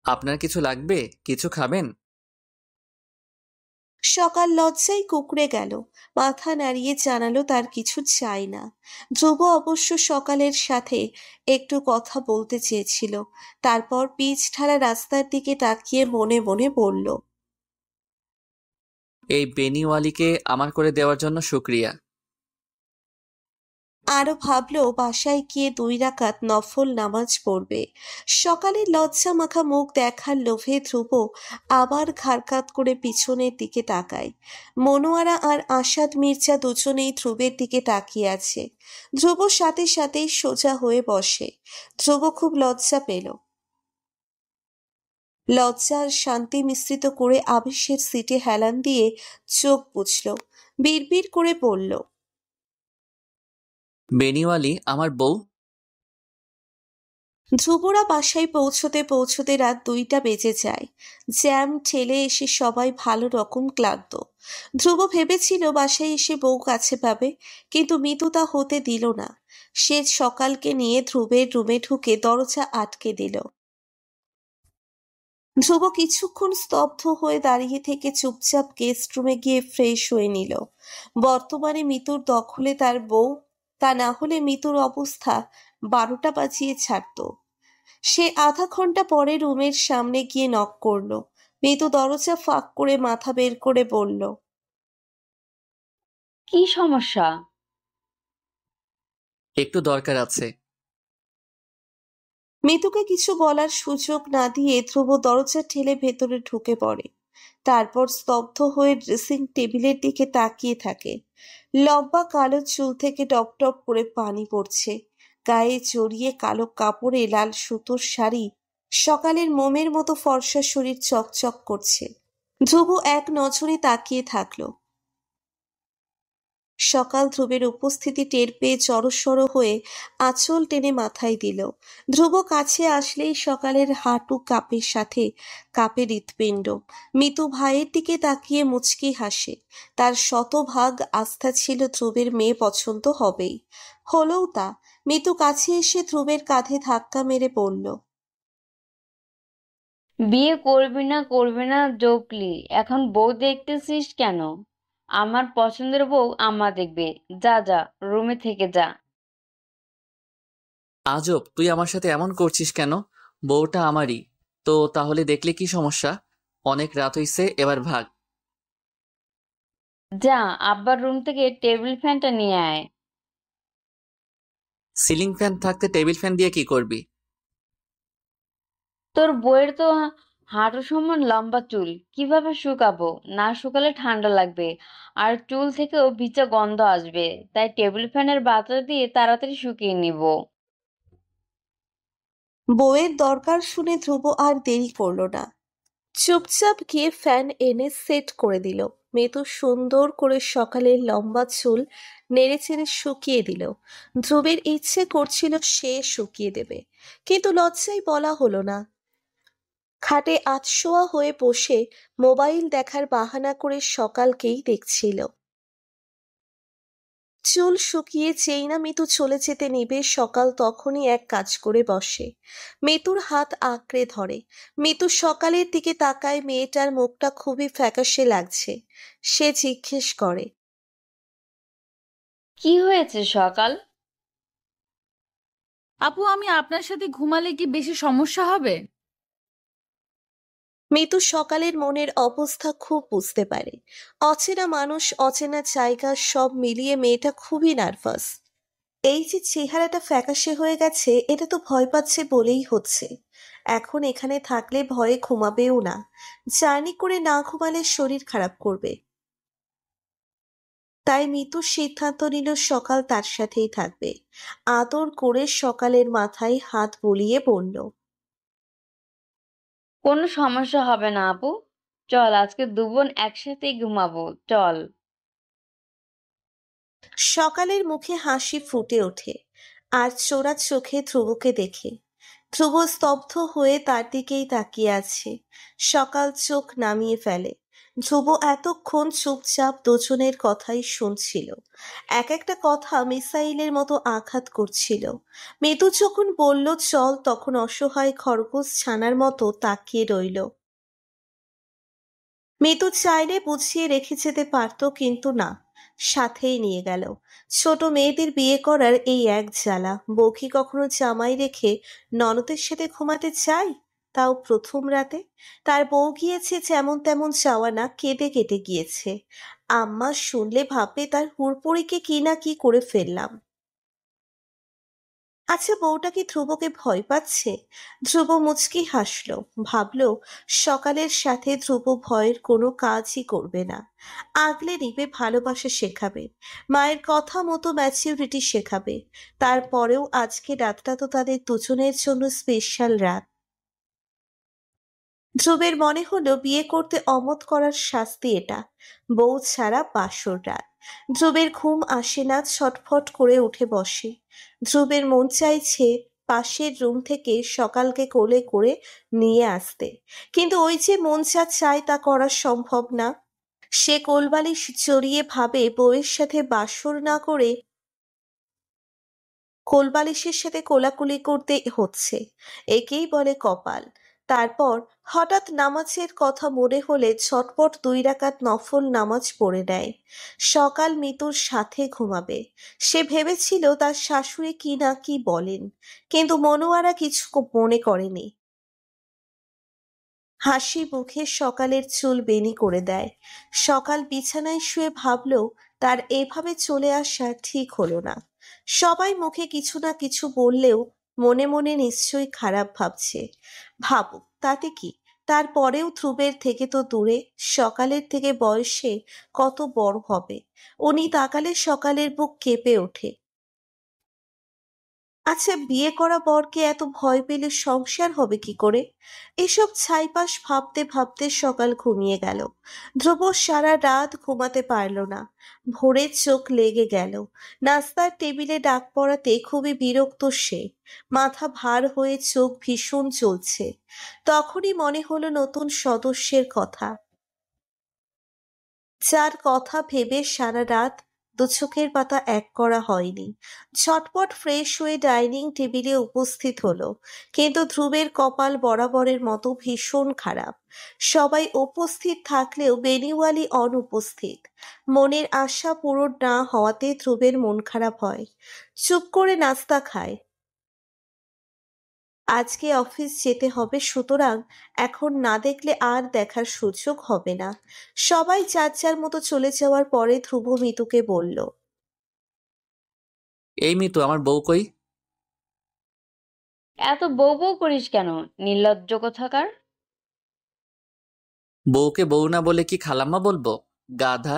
আপনার কিছু লাগবে? কিছু খাবেন? সকাল লজ্জায় কুঁকড়ে গেল। মাথা নাড়িয়ে জানালো তার কিছু চাই না। ধ্রুব অবশ্য সকালের সাথে একটু কথা বলতে চেয়েছিল। তারপর পিচ ঢালা রাস্তার দিকে তাকিয়ে মনে মনে বলল, এই বেনিওয়ালিকে আমার করে দেওয়ার জন্য শুক্রিয়া। আরো ভাবলো বাসায় গিয়ে 2 রাকাত নফল নামাজ পড়বে। সকালে লজ্জা মাখা মুখ দেখার লোভে ধ্রুব আবার ঘাড় কাত করে পিছনের দিকে তাকায়। মনোয়ারা আর আসাদ মির্জা দুজনেই ধ্রুবের দিকে তাকিয়ে আছে। ধ্রুব সাথে সাথেই সোজা হয়ে বসে। ধ্রুব খুব লজ্জা পেল। লজ্জা আর শান্তি মিশ্রিত করে আবেশের সিটে হেলান দিয়ে চোখ বুঝল। বিড়বিড় করে বলল, বেনিওয়ালি আমার বউ। ধ্রুবরা বাসায় পৌঁছতে পৌঁছতে রাত 2টা বেজে যায়। জ্যাম ঠেলে এসে সবাই ভালো রকম ক্লান্ত। ধ্রুব ভেবেছিল বাসায় এসে বউ কাছে পাবে, কিন্তু মিতু তা হতে দিল না। সে সকালকে নিয়ে ধ্রুবের রুমে ঢুকে দরজা আটকে দিল। ধ্রুব কিছুক্ষণ স্তব্ধ হয়ে দাঁড়িয়ে থেকে চুপচাপ গেস্ট রুমে গিয়ে ফ্রেশ হয়ে নিল। বর্তমানে মিতুর দখলে তার বউ, তা না হলে মিতুর অবস্থা 12টা বাজিয়ে ছাড়ত। সে আধা ঘন্টা পরে রুমের সামনে গিয়ে নক করলো। মিতু দরজা ফাঁক করে মাথা বের করে বলল, কি সমস্যা? একটু দরকার আছে। মিতুকে কিছু বলার সুযোগ না দিয়ে ধ্রুব দরজা ঠেলে ভেতরে ঢুকে পড়ে। তারপর স্তব্ধ হয়ে ড্রেসিং টেবিলের দিকে তাকিয়ে থাকে। লম্বা কালো চুল থেকে টপ টপ করে পানি পড়ছে। গায়ে জড়িয়ে কালো কাপড়ে লাল সুতোর শাড়ি। সকালের মোমের মতো ফর্সা শরীর চকচক করছে। ধ্রুব এক নজরে তাকিয়ে থাকলো। সকাল ধ্রুবের উপস্থিতি টের পেয়ে জড়সড় হয়ে আঁচল টেনে মাথায় দিল। ধ্রুব কাছে আসলেই সকালের হাঁটু কাঁপের সাথে কাঁপে হৃৎপিণ্ড। মিতু ভাইয়ের দিকে তাকিয়ে মুচকি হাসে। তার শতভাগ আস্থা ছিল ধ্রুবের মেয়ে পছন্দ হবেই। হলোও তা। মিতু কাছে এসে ধ্রুবের কাঁধে ধাক্কা মেরে বলল, বিয়ে করবি না জোকলি, এখন বউ দেখতেছিস কেন? আমার পছন্দের বউ আম্মা দেখবে। যা যা, রুমে থেকে যা। আজব, তুই আমার সাথে এমন করছিস কেন? বউটা আমারই। তো তাহলে দেখলে কি সমস্যা? অনেক রাত হইছে, এবার ভাগ। যা, আব্বার রুম থেকে টেবিল ফ্যানটা নিয়ে আয়। সিলিং ফ্যান থাকতে টেবিল ফ্যান দিয়ে কি করবি? তোর বউয়ের তো হাঁটু সমান লম্বা চুল, কিভাবে শুকাবো? না শুকালে ঠান্ডা লাগবে, আর চুল থেকেও ভিজা গন্ধ আসবে। তাই টেবিল ফ্যানের বাতাস দিয়ে তাড়াতাড়ি শুকিয়ে নিব। বউয়ের দরকার শুনে ধ্রুব আর দেরি করল না। চুপচাপ গিয়ে ফ্যান এনে সেট করে দিল। মেয়েতো সুন্দর করে সকালের লম্বা চুল নেড়েচেড়ে শুকিয়ে দিল। ধ্রুবের ইচ্ছে করছিল সে শুকিয়ে দেবে, কিন্তু লজ্জায় বলা হলো না। খাটে আধশোয়া হয়ে বসে মোবাইল দেখার বাহানা করে সকালকেই দেখছিল। চুল শুকিয়ে যেই না মিতু চলে যেতে নিবে, সকাল তখনই এক কাজ করে বসে। মিতুর হাত আঁকড়ে ধরে। মিতু সকালের দিকে তাকায়, মেয়েটার মুখটা খুবই ফ্যাকাশে লাগছে। সে জিজ্ঞেস করে, কি হয়েছে সকাল? আপু, আমি আপনার সাথে ঘুমালে কি বেশি সমস্যা হবে? মিতু সকালের মনের অবস্থা খুব বুঝতে পারে। অচেনা মানুষ, অচেনা জায়গা, সব মিলিয়ে মেয়েটা খুবই নার্ভাস। এই যে চেহারাটা ফ্যাকাশে হয়ে গেছে, এটা তো ভয় পাচ্ছে বলেই হচ্ছে। এখন এখানে থাকলে ভয়ে ঘুমাবেও না। জার্নি করে না ঘুমালে শরীর খারাপ করবে। তাই মিতু সিদ্ধান্ত নিল সকাল তার সাথেই থাকবে। আদর করে সকালের মাথায় হাত বুলিয়ে বলল, কোনো সমস্যা হবে না আপু, চল আজকে দুবোন একসাথেই ঘুমাবো, চল। সকালের মুখে হাসি ফুটে ওঠে, আর চোরা চোখে ধ্রুবকে দেখে। ধ্রুব স্তব্ধ হয়ে তার দিকেই তাকিয়ে আছে। সকাল চোখ নামিয়ে ফেলে। ধ্রুব এতক্ষণ চুপচাপ দুজনের কথাই শুনছিল। এক একটা কথা মিসাইলের মতো আঘাত করছিল। মৃদু যখন বলল চল, তখন অসহায় খরগোশ ছানার মতো তাকিয়ে রইল। মৃদু চাইলে বুঝিয়ে রেখে যেতে পারত, কিন্তু না, সাথেই নিয়ে গেল। ছোট মেয়েদের বিয়ে করার এই এক জ্বালা। বউ কি কখনো জামাই রেখে ননদের সাথে ঘুমাতে চায়? তাও প্রথম রাতে। তার বউ গিয়েছে যেমন তেমন চাওয়া না, কেঁদে কেটে গিয়েছে। আম্মা শুনলে ভাববে তার হুড়পড়িকে কি না কি করে ফেললাম। আচ্ছা, বউটা কি ধ্রুবকে ভয় পাচ্ছে? ধ্রুব মুচকি হাসল। ভাবল সকালের সাথে ধ্রুব ভয়ের কোনো কাজই করবে না। আগলে নিবে, ভালোবাসা শেখাবে, মায়ের কথা মতো ম্যাচিউরিটি শেখাবে। তারপরেও আজকে রাতটা তো তাদের দুজনের জন্য স্পেশাল রাত। ধ্রুবের মনে হলো বিয়ে করতে অমত করার শাস্তি এটা, বউ ছাড়া বাসর রাত। ধ্রুবের ঘুম আসে না, ছটফট করে উঠে বসে। ধ্রুবের মন চাইছে পাশের রুম থেকে সকালকে কোলে করে নিয়ে আসতে, কিন্তু ওই যে মন যা চায় তা করা সম্ভব না। সে কোলবালিশ জড়িয়ে ভাবে বউয়ের সাথে বাসর না করে কোলবালিশের সাথে কোলাকুলি করতে হচ্ছে। একেই বলে কপাল। তারপর হঠাৎ নামাজের কথা মনে হলে ঝটপট 2 রাকাত নফল নামাজ পড়ে নেয়। সকাল মিতুর সাথে ঘুমাবে। সে ভেবেছিল তার শাশুড়ি কি না কি বলেন, কিন্তু মনোয়ারা কিছু মনে করেনি। হাসি মুখে সকালের চুল বেনি করে দেয়। সকাল বিছানায় শুয়ে ভাবল তার এভাবে চলে আসা ঠিক হলো না। সবাই মুখে কিছু না কিছু বললেও মনে মনে নিশ্চয়ই খারাপ ভাবছে। ভাবুক, তাতে কি? তারপরেও ধ্রুবের থেকে তো দূরে, সকালের থেকে বয়সে কত বড় হবে। উনি তাকালে সকালের বুক কেঁপে ওঠে। আচ্ছা, বিয়ে করা বরকে এত ভয় পেলে সংসার হবে কি করে? এসব ছাইপাশ ভাবতে ভাবতে সকাল ঘুমিয়ে গেল। ধ্রুব সারা রাত ঘুমাতে পারল না। ভোরে চোখ লেগে গেল। নাস্তার টেবিলে ডাক পড়াতে খুবই বিরক্ত সে। মাথা ভার হয়ে চোখ ভীষণ জ্বলছে। তখনই মনে হলো নতুন সদস্যের কথা, যার কথা ভেবে সারা রাত দু চোখের পাতা এক করা হয়নি। ঝটপট ফ্রেশ হয়ে ডাইনিং টেবিলে উপস্থিত হলো, কিন্তু ধ্রুবের কপাল বরাবরের মতো ভীষণ খারাপ। সবাই উপস্থিত থাকলেও বেনিওয়ালি অনুপস্থিত। মনের আশা পূরণ না হওয়াতে ধ্রুবের মন খারাপ হয়। চুপ করে নাস্তা খায়। আজকে অফিস যেতে হবে, সুতরাং এখন না দেখলে আর দেখার সুযোগ হবে না। সবাই যার যার মতো চলে যাওয়ার পরে ধ্রুব মিতুকে বলল, এই মিতু, আমার বউ কই? এত বউ বউ করিস কেন, নির্লজ্জ কোথাকার! বউকে বউ না বলে কি খালাম্মা বলবো? গাধা।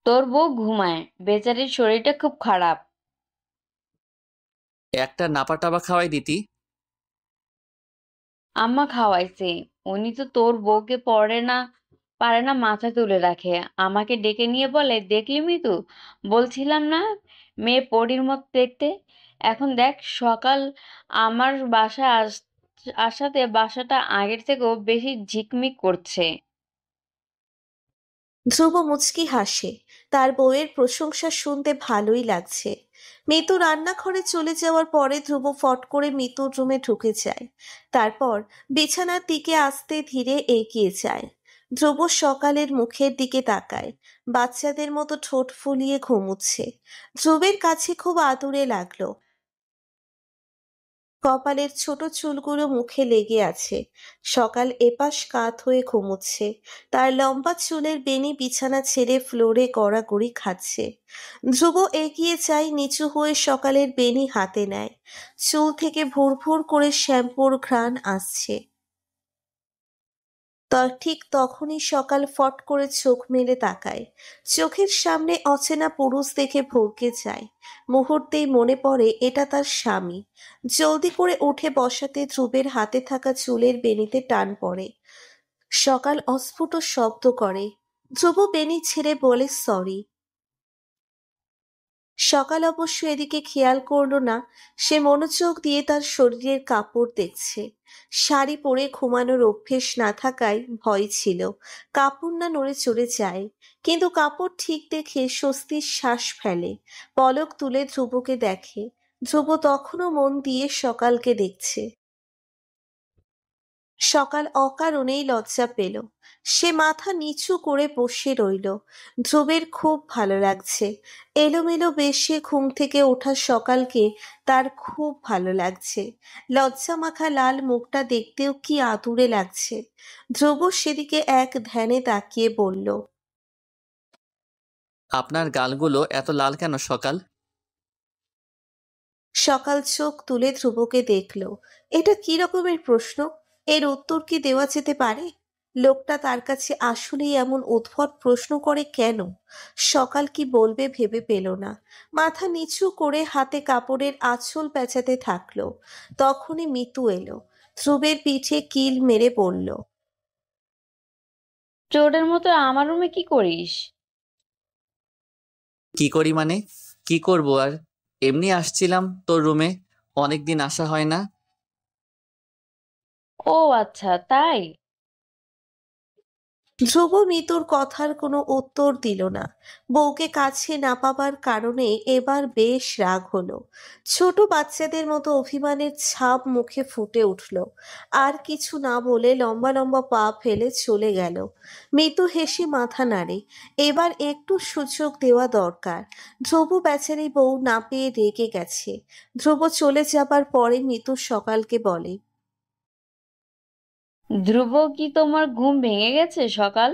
তোর বউ ঘুমায়, বেচারির শরীরটা খুব খারাপ। একটা নাপা টাপা খাওয়াই দিতি। আম্মা খাওয়াইছে। উনি তো তোর বউকে পারে না মাথা তুলে রাখে। আমাকে ডেকে নিয়ে বলে, দেখলি মিতু, বলছিলাম না মেয়ে পরীর মতো দেখতে। এখন দেখ, সকাল আমার বাসায় আসাতে বাসাটা আগের থেকেও বেশি ঝিকমিক করছে। ধ্রুব মুচকি হাসে। তার বউয়ের প্রশংসা শুনতে ভালোই লাগছে। মিতু রান্নাঘরে চলে যাওয়ার পরে ধ্রুব ফট করে মিতুর রুমে ঢুকে যায়। তারপর বিছানার দিকে আস্তে ধীরে এগিয়ে যায়। ধ্রুব সকালের মুখের দিকে তাকায়। বাচ্চাদের মতো ঠোঁট ফুলিয়ে ঘুমুচ্ছে। ধ্রুবের কাছে খুব আদুরে লাগলো। কপালের ছোট চুলগুলো মুখে লেগে আছে। সকাল এপাশ কাত হয়ে ঘুমোচ্ছে। তার লম্বা চুলের বেনি বিছানা ছেড়ে ফ্লোরে গড়াগড়ি খাচ্ছে। ধ্রুব এগিয়ে যায়, নিচু হয়ে সকালের বেনি হাতে নেয়। চুল থেকে ভুর ভুর করে শ্যাম্পুর ঘ্রাণ আসছে। ঠিক তখনই সকাল ফট করে চোখ মেলে তাকায়। চোখের সামনে অচেনা পুরুষ দেখে ভড়কে যায়। মুহূর্তেই মনে পড়ে এটা তার স্বামী। জলদি করে উঠে বসাতে ধ্রুবের হাতে থাকা চুলের বেনিতে টান পড়ে। সকাল অস্ফুট শব্দ করে। ধ্রুব বেনি ছেড়ে বলে, সরি। সকাল অবশ্য এদিকে খেয়াল করলো না। সে মনোযোগ দিয়ে তার শরীরের কাপড় দেখছে। শাড়ি পরে ঘুমানোর অভ্যেস না থাকায় ভয় ছিল কাপড় না নড়ে চড়ে যায়। কিন্তু কাপড় ঠিক দেখে স্বস্তির শ্বাস ফেলে। পলক তুলে ধ্রুবকে দেখে। ধ্রুব তখনও মন দিয়ে সকালকে দেখছে। সকাল অকারণেই লজ্জা পেল। সে মাথা নিচু করে বসে রইল। ধ্রুবের খুব ভালো লাগছে। এলোমেলো বেশে ঘুম থেকে ওঠা সকালকে তার খুব ভালো লাগছে। লজ্জা মাখা লাল মুখটা দেখতেও কি আতুরে লাগছে। ধ্রুব সেদিকে এক ধ্যানে তাকিয়ে বলল, আপনার গালগুলো এত লাল কেন সকাল? সকাল চোখ তুলে ধ্রুবকে দেখল। এটা কি রকমের প্রশ্ন? এর উত্তর কি দেওয়া যেতে পারে? লোকটা তার কাছে আসলেই এমন উদ্ভট প্রশ্ন করে কেন? সকাল কি বলবে ভেবে পেল না। মাথা নিচু করে হাতে কাপড়ের আঁচল পেঁচাতে থাকলো। তখনই মিতু এলো। ধ্রুবের পিঠে কিল মেরে বলল, চোরের মতো আমার রুমে কি করিস? কি করি মানে? কি করব আর? এমনি আসছিলাম তোর রুমে। অনেকদিন আসা হয় না। ও আচ্ছা, তাই? ধ্রুব মিতুর কথার কোনো উত্তর দিল না। বউকে কাছে না পাবার কারণে এবার বেশ রাগ হলো। ছোট বাচ্চাদের মতো অভিমানের ছাপ মুখে ফুটে উঠল। আর কিছু না বলে লম্বা লম্বা পা ফেলে চলে গেল। মিতু হেসে মাথা নাড়ে। এবার একটু সুযোগ দেওয়া দরকার। ধ্রুব বেচারি বউ না পেয়ে রেগে গেছে। ধ্রুব চলে যাবার পরে মিতু সকালকে বলে, ধ্রুব, কি তোমার ঘুম ভেঙে গেছে সকাল?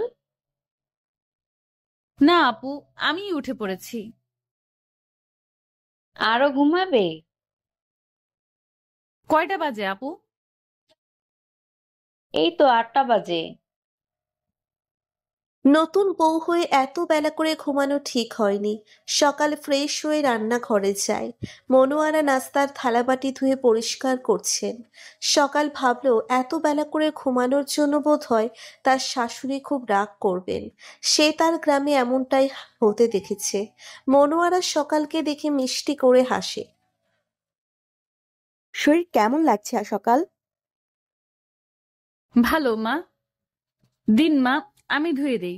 না আপু, আমি উঠে পড়েছি। আরো ঘুমাবে? কয়টা বাজে আপু? এই তো 8টা বাজে। নতুন বউ হয়ে এত বেলা করে ঘুমানো ঠিক হয়নি। সকালে ফ্রেশ হয়ে রান্নাঘরে যায়। মনোয়ারা নাস্তার থালাবাটি ধুয়ে পরিষ্কার করছেন। সকাল ভাবলো এত বেলা করে ঘুমানোর জন্য বোধহয় তার শাশুড়ি খুব রাগ করবেন। সে তার গ্রামে এমনটাই হতে দেখেছে। মনোয়ারা সকালকে দেখে মিষ্টি করে হাসে। শরীর কেমন লাগছে সকাল? ভালো মা। দিন মা, আমি ধুয়ে দেই।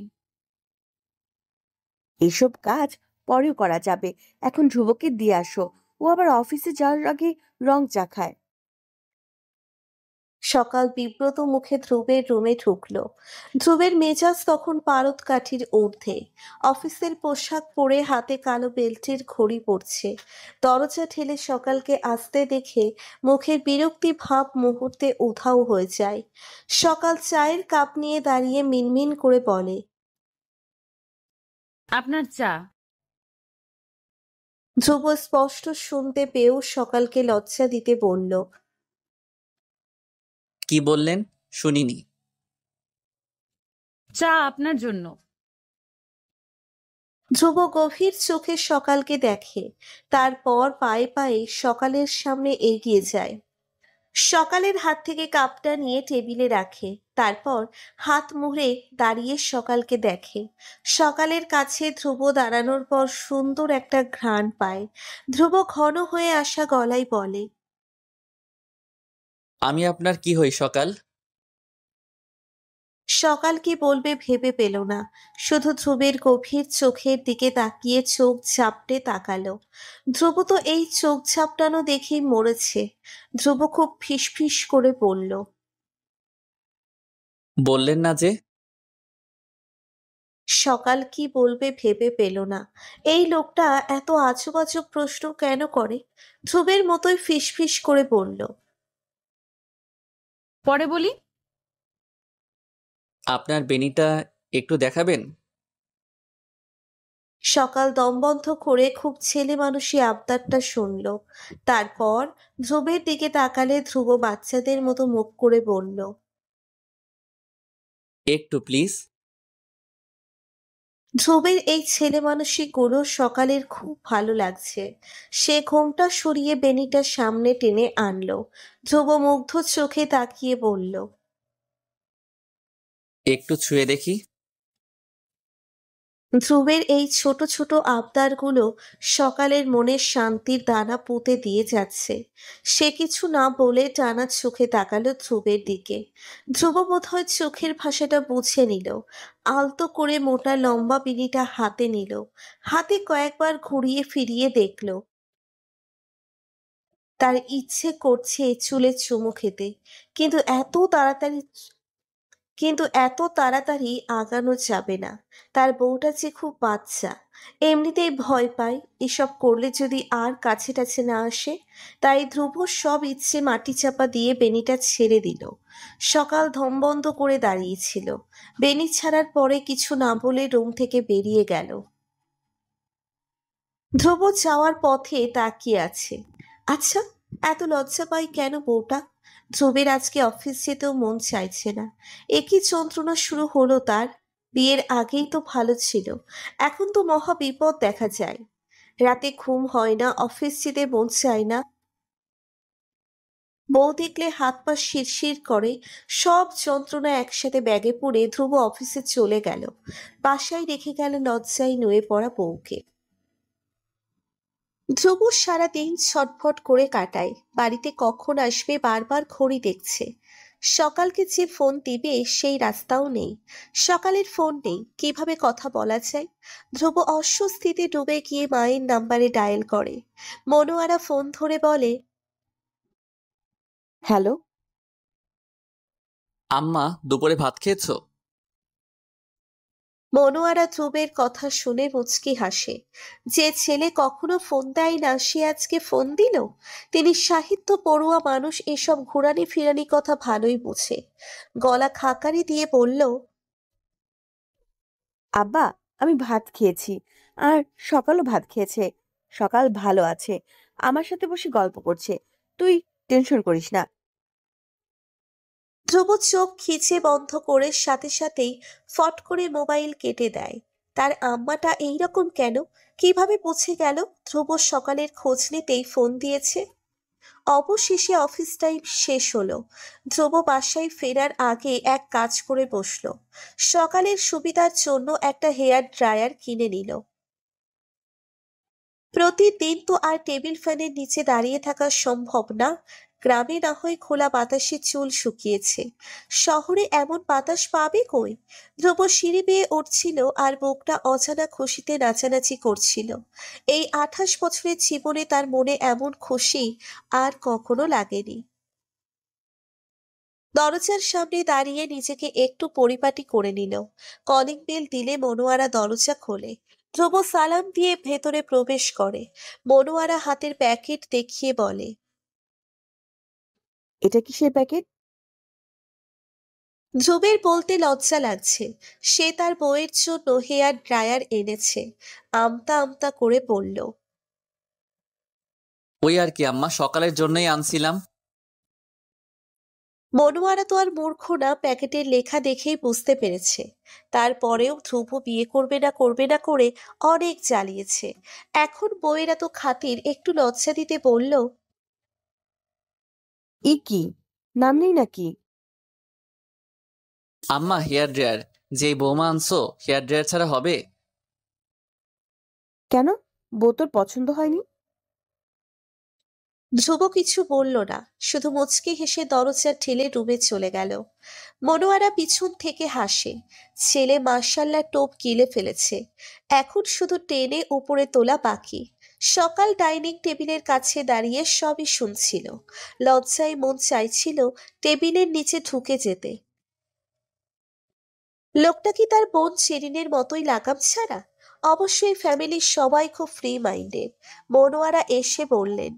এসব কাজ পরেও করা যাবে, এখন ধ্রুবকে দিয়ে আসো। ও আবার অফিসে যাওয়ার আগে রং চা খায়। সকাল বিব্রত মুখে ধ্রুবের রুমে ঢুকলো। ধ্রুবের মেজাজ তখন পারদ কাঠির ঊর্ধ্বে। অফিসের পোশাক পরে হাতে কালো বেল্টের ঘড়ি পরছে। দরজা ঠেলে সকালকে আসতে দেখে মুখের বিরক্তি ভাব মুহূর্তে উধাও হয়ে যায়। সকাল চায়ের কাপ নিয়ে দাঁড়িয়ে মিনমিন করে বলে, আপনার চা। ধ্রুব স্পষ্ট শুনতে পেয়েও সকালকে লজ্জা দিতে বলল, কি বললেন? শুনিনি। চা আপনার জন্য। ধ্রুব গভীর চোখে সকালকে দেখে, তারপর পায়ে পায়ে সকালের সামনে এগিয়ে যায়। সকালের হাত থেকে কাপটা নিয়ে টেবিলে রাখে, তারপর হাত মুড়ে দাঁড়িয়ে সকালকে দেখে। সকালের কাছে ধ্রুব দাঁড়ানোর পর সুন্দর একটা ঘ্রাণ পায়। ধ্রুব ঘন হয়ে আসা গলায় বলে, আমি আপনার কি হই সকাল? সকাল কি বলবে ভেবে পেল না, শুধু ধ্রুবের গভীর চোখের দিকে তাকিয়ে চোখ ঝাপটে তাকালো। ধ্রুব তো এই চোখ ঝাপটানো দেখেই মরেছে। ধ্রুব খুব ফিসফিস করে বলল, বললেন না যে? সকাল কি বলবে ভেবে পেল না। এই লোকটা এত আজব আজব প্রশ্ন কেন করে। ধ্রুবের মতোই ফিসফিস করে বলল, পরে বলি। আপনার বেনিটা একটু দেখাবেন? সকাল দমবন্ধ করে খুব ছেলে মানুষই আবদারটা শুনল। তারপর ধ্রুবের দিকে তাকালে ধ্রুব বাচ্চাদের মতো মুখ করে বলল, একটু প্লিজ। ধ্রুবের এই ছেলে মানুষই গুলো সকালের খুব ভালো লাগছে। সে ঘোমটা সরিয়ে বেনিটা সামনে টেনে আনলো। ধ্রুব মুগ্ধ চোখে তাকিয়ে বলল, একটু ছুঁয়ে দেখি। ধ্রুবের এই ছোট ছোট আবদারগুলো সকালের মনের শান্তির দানা পুঁতে দিয়ে যাচ্ছে। সে কিছু না বলে টানা চোখে তাকালো ধ্রুবের দিকে। ধ্রুব বোধহয় চোখের ভাষাটা বুঝে নিল। আলতো করে মোটা লম্বা বিনিটা হাতে নিল। হাতে কয়েকবার ঘুরিয়ে ফিরিয়ে দেখল। তার ইচ্ছে করছে চুলে চুমু খেতে, কিন্তু এত তাড়াতাড়ি আগানো যাবে না। তার বউটা যে খুব বাচ্চা, এমনিতেই ভয় পায় এসব করলে যদি আর কাছে টাছে না আসে। তাই ধ্রুব সব ইচ্ছে মাটি চাপা দিয়ে বেনিটা ছেড়ে দিল। সকাল ধমবন্ধ করে দাঁড়িয়েছিল। বেনি ছাড়ার পরে কিছু না বলে রুম থেকে বেরিয়ে গেল। ধ্রুব যাওয়ার পথে তাকিয়ে আছে। আচ্ছা, এত লজ্জা পায় কেন বউটা? ধ্রুবের আজকে অফিস যেতেও মন চাইছে না। একই যন্ত্রণা শুরু হলো তার। বিয়ের আগেই তো ভালো ছিল, এখন তো মহা বিপদ দেখা যায়। রাতে ঘুম হয় না, অফিস যেতে মন চায় না। বউ দেখলে হাত পা শিরশির করে। সব যন্ত্রণা একসাথে ব্যাগে পুরে ধ্রুব অফিসে চলে গেল। বাসায় রেখে গেল লজ্জায় নুয়ে পড়া বউকে। ধ্রুব সারাদিন ছটফট করে কাটায়। বাড়িতে কখন আসবে বারবার ঘড়ি দেখছে। সকালকে যে ফোন দিবে সেই রাস্তাও নেই। সকালের ফোন নেই, কিভাবে কথা বলা যায়? ধ্রুব অস্বস্তিতে ডুবে গিয়ে মায়ের নাম্বারে ডায়াল করে। মনোয়ারা ফোন ধরে বলে, হ্যালো। আম্মা, দুপুরে ভাত খেয়েছো? মনোয়ারা ধ্রুবের কথা শুনে মুচকি হাসে। যে ছেলে কখনো ফোন দেয় না সে আজকে ফোন দিল। তিনি সাহিত্য পড়ুয়া মানুষ, এসব ঘুরানি ফিরানি কথা ভালোই বোঝে। গলা খাকারি দিয়ে বলল, আব্বা, আমি ভাত খেয়েছি, আর সকালও ভাত খেয়েছে। সকাল ভালো আছে, আমার সাথে বসে গল্প করছে। তুই টেনশন করিস না। ধ্রুব চোখ খিচে বন্ধ করে সাথে সাথেই ফট করে মোবাইল কেটে দেয়। তার আম্মাটা এইরকম কেন? কিভাবে বুঝে গেল ধ্রুব সকালের খোঁজ নিতেই ফোন দিয়েছে? অবশেষে অফিস টাইম শেষ হলো। ধ্রুব বাসায় ফেরার আগে এক কাজ করে বসলো। সকালের সুবিধার জন্য একটা হেয়ার ড্রায়ার কিনে নিল। প্রতিদিন তো আর টেবিল ফ্যানের নিচে দাঁড়িয়ে থাকা সম্ভব না। গ্রামে না হয় খোলা বাতাসে চুল শুকিয়েছে, শহরে এমন বাতাস পাবে কই? ধ্রুব সিঁড়ি বেয়ে উঠছিল আর বুকটা অজানা খুশিতে নাচানাচি করছিল। এই 28 বছরের জীবনে তার মনে এমন খুশি আর কখনো লাগেনি। দরজার সামনে দাঁড়িয়ে নিজেকে একটু পরিপাটি করে নিল। কলিং বেল দিলে মনোয়ারা দরজা খোলে। ধ্রুব সালাম দিয়ে ভেতরে প্রবেশ করে। মনোয়ারা হাতের প্যাকেট দেখিয়ে বলে, এটা কিসের প্যাকেট? ধ্রুবের বলতে লজ্জা লাগছে। সে তার বউয়ের জন্য হেয়ার ড্রায়ার এনেছে। আমতা আমতা করে বলল, ওই আর কি আম্মা, সকালের জন্যই আনছিলাম। মনোয়ারা তো আর মূর্খ না, প্যাকেটের লেখা দেখেই বুঝতে পেরেছে। তারপরেও ধ্রুব বিয়ে করবে না করে অনেক জ্বালিয়েছে। এখন বউয়ের এত খাতির, একটু লজ্জা দিতে বলল, কি নাম নেই নাকি? আম্মা হেয়ার ড্রায়ার, যেই বৌমা আনছো হেয়ার ড্রায়ার ছাড়া হবে? কেন, বউ তোর পছন্দ হয়নি? ধ্রুব কিছু বলল না, শুধু মুচকি হেসে দরজা ঠেলে রুমে চলে গেল। মনোয়ারা পিছন থেকে হাসে। ছেলে মার্শাল্লাহ টোপ গিলে ফেলেছে, এখন শুধু টেনে উপরে তোলা বাকি। সকাল ডাইনিং টেবিলের কাছে দাঁড়িয়ে সবই শুনছিল। লজ্জায় মন চাইছিল টেবিলের নিচে ঢুকে যেতে। লোকটা কি তার বোন চেরিনের মতোই লাগাম ছাড়া? অবশ্যই ফ্যামিলির সবাই খুব ফ্রি মাইন্ডেড। মনোয়ারা এসে বললেন,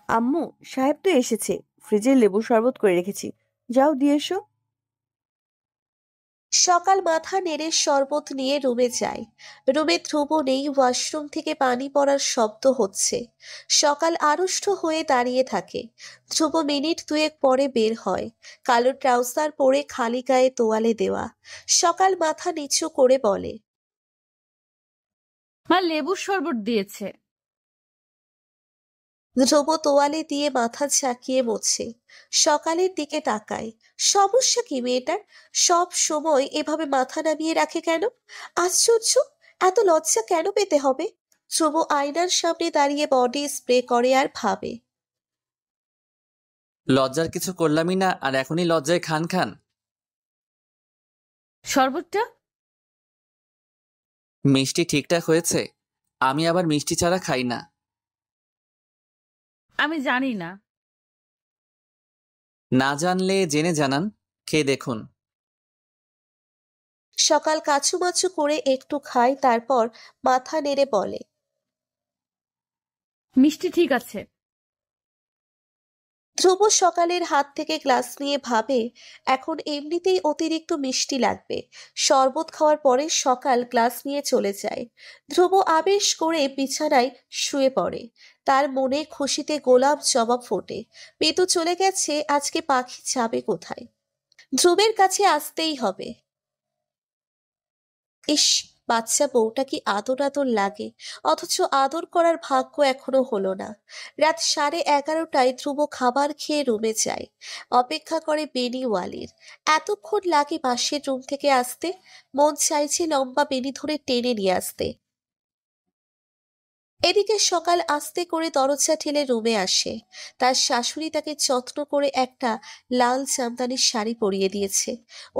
আম্মু সাহেব তো এসেছে, ফ্রিজে লেবু শরবত করে রেখেছি, যাও দিয়ে এসো। সকাল মাথা নেড়ে শরবত নিয়ে রুমে যায়। রুমে ধ্রুব নেই, ওয়াশরুম থেকে পানি পড়ার শব্দ হচ্ছে। সকাল আড়ষ্ট হয়ে দাঁড়িয়ে থাকে। ধ্রুব মিনিট দুয়েক পরে বের হয়। কালো ট্রাউজার পরে খালি গায়ে তোয়ালে দেওয়া। সকাল মাথা নিচু করে বলে, মা লেবুর শরবত দিয়েছে। ধ্রুব তোয়ালে দিয়ে মাথা ঝাঁকিয়ে মোছে। সকালের দিকে তাকায়। সমস্যা কি মেয়েটার? সব সময় এভাবে মাথা নামিয়ে রাখে কেন? আশ্চর্য, এত লজ্জা কেন পেতে হবে? ধ্রুব আয়নার সামনে দাঁড়িয়ে বডি স্প্রে করে আর ভাবে, লজ্জার কিছু করলামই না, আর এখনই লজ্জায় খান খান। শরবতটা মিষ্টি ঠিকঠাক হয়েছে? আমি আবার মিষ্টি ছাড়া খাই না। আমি জানি না। না জানলে জেনে জানান, খেয়ে দেখুন। সকাল কাচুমাচু করে একটু খায়, তারপর মাথা নেড়ে বলে, মিষ্টি ঠিক আছে। ধ্রুব সকালের হাত থেকে গ্লাস নিয়ে ভাবে, এখন এমনিতেই অতিরিক্ত মিষ্টি লাগবে। শরবত খাওয়ার পরে সকাল গ্লাস নিয়ে চলে যায়। ধ্রুব আবেশ করে বিছানায় শুয়ে পড়ে। তার মনে খুশিতে গোলাপ জবা ফোটে। পেতু চলে গেছে, আজকে পাখি যাবে কোথায়? ধ্রুবের কাছে আসতেই হবে। ইস, বাচ্চা বউটা কি আদর আদর লাগে, অথচ আদর করার ভাগ্য এখনো হলো না। রাত 11:30টায় ধ্রুব খাবার খেয়ে রুমে যায়। অপেক্ষা করে বেনি ওয়ালির। এতক্ষণ লাগে পাশের রুম থেকে আসতে। মন চাইছে লম্বা বেনি ধরে টেনে নিয়ে আসতে। এদিকে সকাল আস্তে করে দরজা ঠেলে রুমে আসে। তার শাশুড়ি তাকে যত্ন করে একটা লাল জামদানির শাড়ি পরিয়ে দিয়েছে।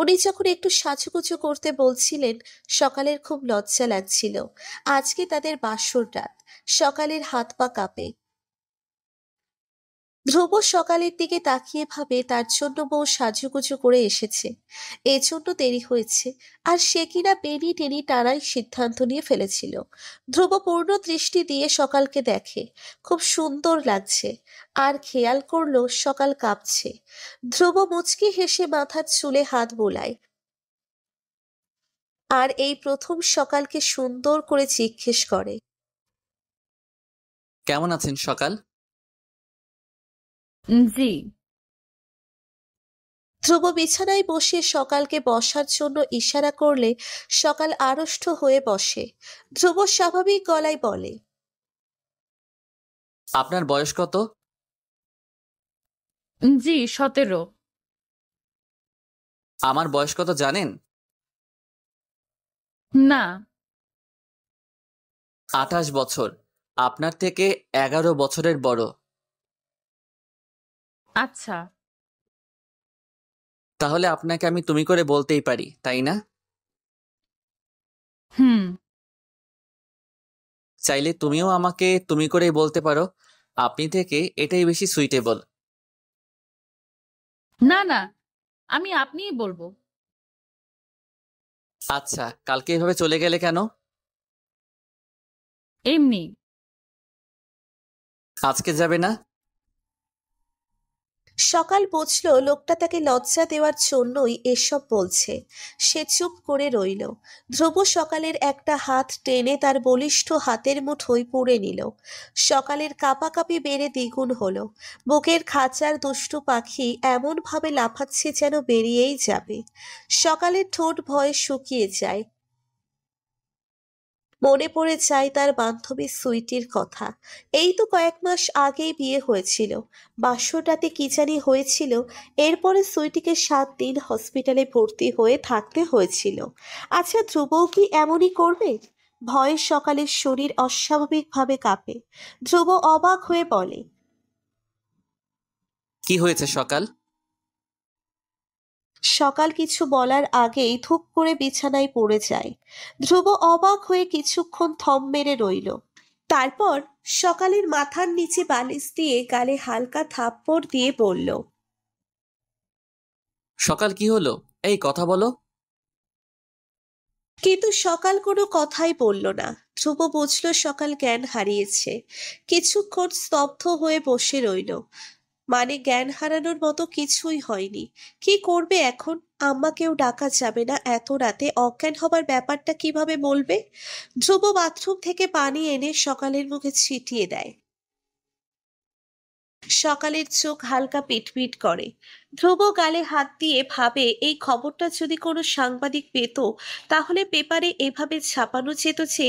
উনি যখন একটু সাজুগুজু করতে বলছিলেন, সকালের খুব লজ্জা লাগছিল। আজকে তাদের বাসর রাত। সকালের হাত পা কাঁপে। ধ্রুব সকালের দিকে তাকিয়ে ভাবে তার জন্য বউ সাজুগুজু করে এসেছে, এজন্য দেরি হয়েছে। আর সে কিনা বেনি টেনি টানাই সিদ্ধান্ত নিয়ে ফেলেছিল। ধ্রুব পূর্ণ দৃষ্টি দিয়ে সকালকে দেখে, খুব সুন্দর লাগছে। আর খেয়াল করলো সকাল কাঁপছে। ধ্রুব মুচকি হেসে মাথার চুলে হাত বোলায়। আর এই প্রথম সকালকে সুন্দর করে জিজ্ঞেস করে, কেমন আছেন সকাল? জি। ধ্রুব বিছানায় বসে সকালকে বসার জন্য ইশারা করলে সকাল আড়ষ্ট হয়ে বসে। ধ্রুব স্বাভাবিক গলায় বলে, আপনার বয়স কত? জি 17। আমার বয়স কত জানেন? না। 28 বছর। আপনার থেকে 11 বছরের বড়। আচ্ছা। তাহলে আপনাকে আমি তুমি করে বলতেই পারি, তাই না? হুম। চাইলে তুমিও আমাকে তুমি করেই বলতে পারো। আপনি থেকে এটাই বেশি সুইটেবল। না না, আমি আপনিই বলবো। আচ্ছা, কালকে এভাবে চলে গেলে কেন? এমনি। আজকে যাবে না? সকাল বুঝল লোকটা তাকে লজ্জা দেওয়ার জন্যই এসব বলছে। সে চুপ করে রইল। ধ্রুব সকালের একটা হাত টেনে তার বলিষ্ঠ হাতের মুঠোয় পুড়ে নিল। সকালের কাঁপাকাঁপি বেড়ে দ্বিগুণ হলো। বুকের খাঁচার দুষ্টু পাখি এমন ভাবে লাফাচ্ছে যেন বেরিয়েই যাবে। সকালের ঠোঁট ভয়ে শুকিয়ে যায়। মনে পড়ে যায় তার বান্ধবী সুইটির কথা। এই তো কয়েক মাস আগেই বিয়ে হয়েছিল। বাসরাতে কি জানি হয়েছিল। এরপরে সুইটিকে 7 দিন হসপিটালে ভর্তি হয়ে থাকতে হয়েছিল। আচ্ছা, ধ্রুবও কি এমনই করবে? ভয়ে সকালের শরীর অস্বাভাবিকভাবে কাঁপে। ধ্রুব অবাক হয়ে বলে, কি হয়েছে সকাল? সকাল কিছু বলার আগেই ধুপ করে বিছানায় পড়ে যায়। ধ্রুব অবাক হয়ে কিছুক্ষণ থম মেরে রইল। তারপর সকালের মাথার নিচে বালিশ দিয়ে গালে হালকা থাপ্পড় দিয়ে বলল, সকাল কি হলো? এই কথা বলো। কিন্তু সকাল কোনো কথাই বলল না। ধ্রুব বুঝল সকাল জ্ঞান হারিয়েছে। কিছুক্ষণ স্তব্ধ হয়ে বসে রইল। মানে জ্ঞান হারানোর মতো কিছুই হয়নি। কি করবে এখন? আম্মাকেও ডাকা যাবে না এত রাতে। অজ্ঞান হবার ব্যাপারটা কিভাবে বলবে? ধ্রুব বাথরুম থেকে পানি এনে সকালের মুখে ছিটিয়ে দেয়। সকালের চোখ হালকা পিটপিট করে। ধ্রুব গালে হাত দিয়ে ভাবে, এই খবরটা যদি কোনো সাংবাদিক পেত তাহলে পেপারে এভাবে ছাপানো যেত যে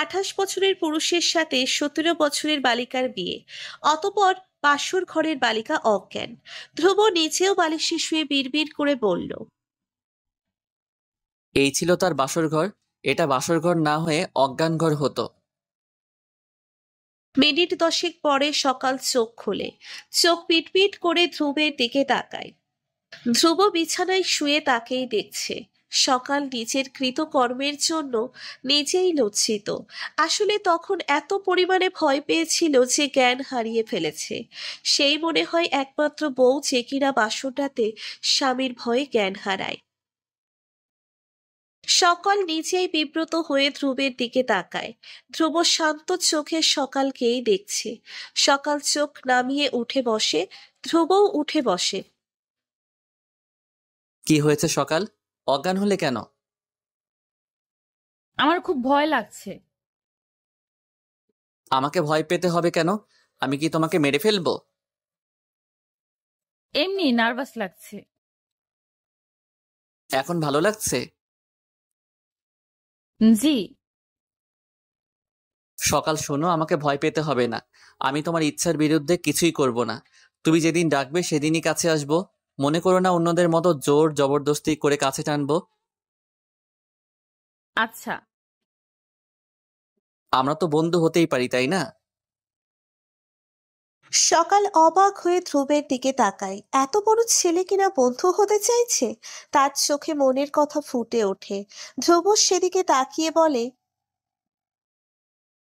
28 বছরের পুরুষের সাথে 17 বছরের বালিকার বিয়ে। অতপর বাসর ঘরের বালিকা অজ্ঞান। ধ্রুব নিজেও বালিশে শুয়ে বিড়বিড় করে বলল, এই ছিল তার বাসর ঘর। এটা বাসর ঘর না হয়ে অজ্ঞান ঘর হতো। মিনিট 10 পরে সকাল চোখ খোলে। চোখ পিটপিট করে ধ্রুবের দিকে তাকায়। ধ্রুব বিছানায় শুয়ে তাকেই দেখছে। সকাল নিজের কৃতকর্মের জন্য নিজেই লজ্জিত। আসলে তখন এত পরিমাণে ভয় পেয়েছিল যে জ্ঞান হারিয়ে ফেলেছে। সেই মনে হয় একমাত্র বউ যে কিনা বাসরটাতে স্বামীর ভয়ে জ্ঞান হারায়। সকাল নিজেই বিব্রত হয়ে ধ্রুবের দিকে তাকায়। ধ্রুব শান্ত চোখে সকালকেই দেখছে। সকাল চোখ নামিয়ে উঠে বসে। ধ্রুবও উঠে বসে। কি হয়েছে সকাল? অজ্ঞান হলে কেন? আমার খুব ভয় লাগছে। আমাকে ভয় পেতে হবে কেন? আমি কি তোমাকে মেরে ফেলবো? এমনি নার্ভাস লাগছে। এখন ভালো লাগছে? জি। সকাল শোনো, আমাকে ভয় পেতে হবে না। আমি তোমার ইচ্ছার বিরুদ্ধে কিছুই করব না। তুমি যেদিন ডাকবে সেদিনই কাছে আসবো। মনে করো না অন্যদের মতো জোর জবরদস্তি করে কাছে টানবো। আচ্ছা। আমরা তো বন্ধু হতেই পারি, তাই না? সকাল অবাক হয়ে ধ্রুবের দিকে তাকায়। এত বড় ছেলে কিনা বন্ধু হতে চাইছে। তার চোখে মনের কথা ফুটে ওঠে। ধ্রুব সেদিকে তাকিয়ে বলে,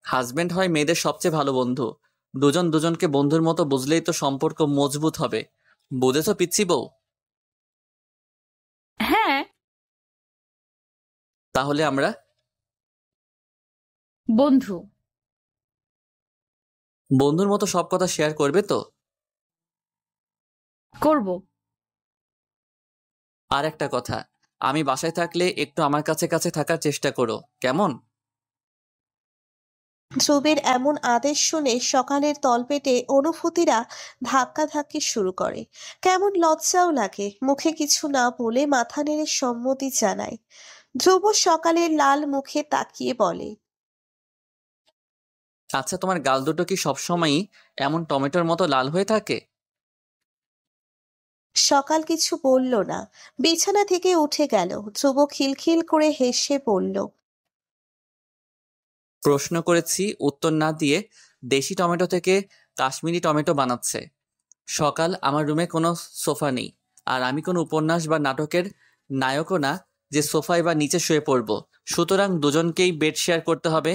হাজবেন্ড হয় মেয়েদের সবচেয়ে ভালো বন্ধু। দুজন দুজনকে বন্ধুর মতো বুঝলেই তো সম্পর্ক মজবুত হবে। বুঝেছো পিচ্ছি বউ? হ্যাঁ। তাহলে আমরা বন্ধু। বন্ধুর মতো সব কথা শেয়ার করবে তো? করব। আর একটা কথা, আমি বাসায় থাকলে একটু আমার কাছে কাছে থাকার চেষ্টা করো, কেমন? ধ্রুবের এমন আদেশ শুনে সকালের তলপেটে অনুভূতিরা ধাক্কাধাক্কি শুরু করে। কেমন লজ্জাও লাগে, মুখে কিছু না বলে মাথা নেড়ে সম্মতি জানায়। ধ্রুব সকালের লাল মুখে তাকিয়ে বলে, আচ্ছা, তোমার গাল দুটো কি সবসময়ই এমন টমেটোর মতো লাল হয়ে থাকে? সকাল কিছু বলল না, বিছানা থেকে উঠে গেল। ধ্রুব খিলখিল করে হেসে বলল, প্রশ্ন করেছি, উত্তর না দিয়ে দেশি টমেটো থেকে কাশ্মীরি টমেটো বানাচ্ছে। সকাল, আমার রুমে কোনো সোফা নেই, আর আমি কোনো উপন্যাস বা নাটকের নায়কও না যে সোফায় বা নিচে শুয়ে পড়বো। সুতরাং দুজনকেই বেড শেয়ার করতে হবে।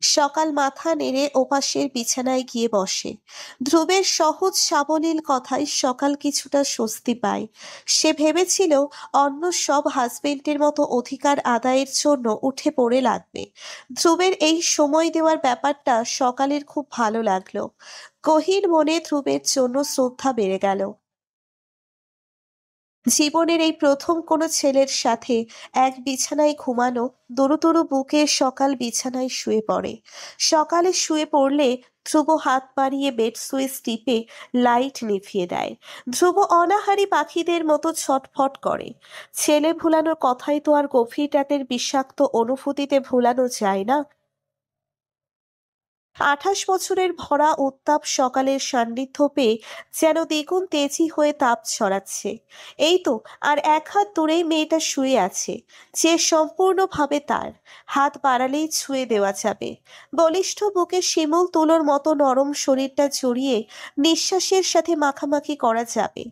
সকাল মাথা নেড়ে ওপাশের বিছানায় গিয়ে বসে। ধ্রুবের সহজ সাবলীল কথায় সকাল কিছুটা স্বস্তি পায়। সে ভেবেছিল অন্য সব হাজবেন্ডের মতো অধিকার আদায়ের জন্য উঠে পড়ে লাগবে। ধ্রুবের এই সময় দেওয়ার ব্যাপারটা সকালের খুব ভালো লাগলো। গহীন মনে ধ্রুবের জন্য শ্রদ্ধা বেড়ে গেল। জীবনের এই প্রথম কোনো ছেলের সাথে এক বিছানায় ঘুমানো। দরুতরু বুকে সকাল বিছানায় শুয়ে পড়ে। সকালে শুয়ে পড়লে ধ্রুব হাত বাড়িয়ে বেড সুইচ টিপে লাইট নিভিয়ে দেয়। ধ্রুব অনাহারী পাখিদের মতো ছটফট করে। ছেলে ভুলানোর কথাই তো আর গভীর রাতের বিষাক্ত অনুভূতিতে ভুলানো যায় না। 28 বছরের ভরা উত্তাপ সকালের সান্নিধ্য পেয়ে যেন দ্বিগুণ তেজি হয়ে তাপ ছড়াচ্ছে। এই তো আর এক হাত দূরেই মেয়েটা শুয়ে আছে, যে সম্পূর্ণভাবে তার। হাত বাড়ালেই ছুঁয়ে দেওয়া যাবে। বলিষ্ঠ বুকে শিমুল তুলোর মতো নরম শরীরটা জড়িয়ে নিঃশ্বাসের সাথে মাখামাখি করা যাবে।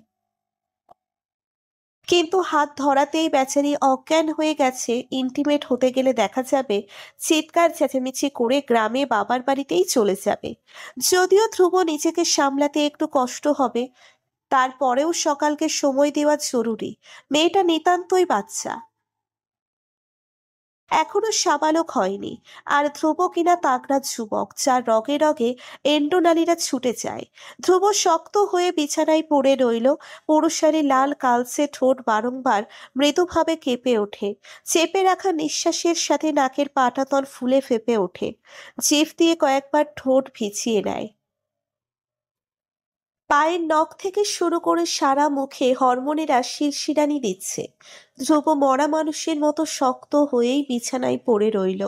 কিন্তু হাত ধরাতেই বেচারি অজ্ঞান হয়ে গেছে। ইন্টিমেট হতে গেলে দেখা যাবে চিৎকার চেঁচামেচি করে গ্রামে বাবার বাড়িতেই চলে যাবে। যদিও ধ্রুব নিজেকে সামলাতে একটু কষ্ট হবে, তারপরেও সকালকে সময় দেওয়া জরুরি। মেয়েটা নিতান্তই বাচ্চা, এখনো সাবালক হয়নি। আর ধ্রুব কিনা তাগড়া যুবক, যার রগে রগে এন্ডোনালীরা ছুটে যায়। ধ্রুব শক্ত হয়ে বিছানায় পড়ে রইল। পুরুষালী লাল কালচে ঠোঁট বারংবার মৃদুভাবে কেঁপে ওঠে। চেপে রাখা নিঃশ্বাসের সাথে নাকের পাটাতন ফুলে ফেঁপে ওঠে। জিভ দিয়ে কয়েকবার ঠোঁট ভিজিয়ে নেয়। পায়ের নখ থেকে শুরু করে সারা মুখে হরমোনেরা শিরশিরানি দিচ্ছে। ধ্রুব মরা মানুষের মতো শক্ত হয়েই বিছানায় পড়ে রইল।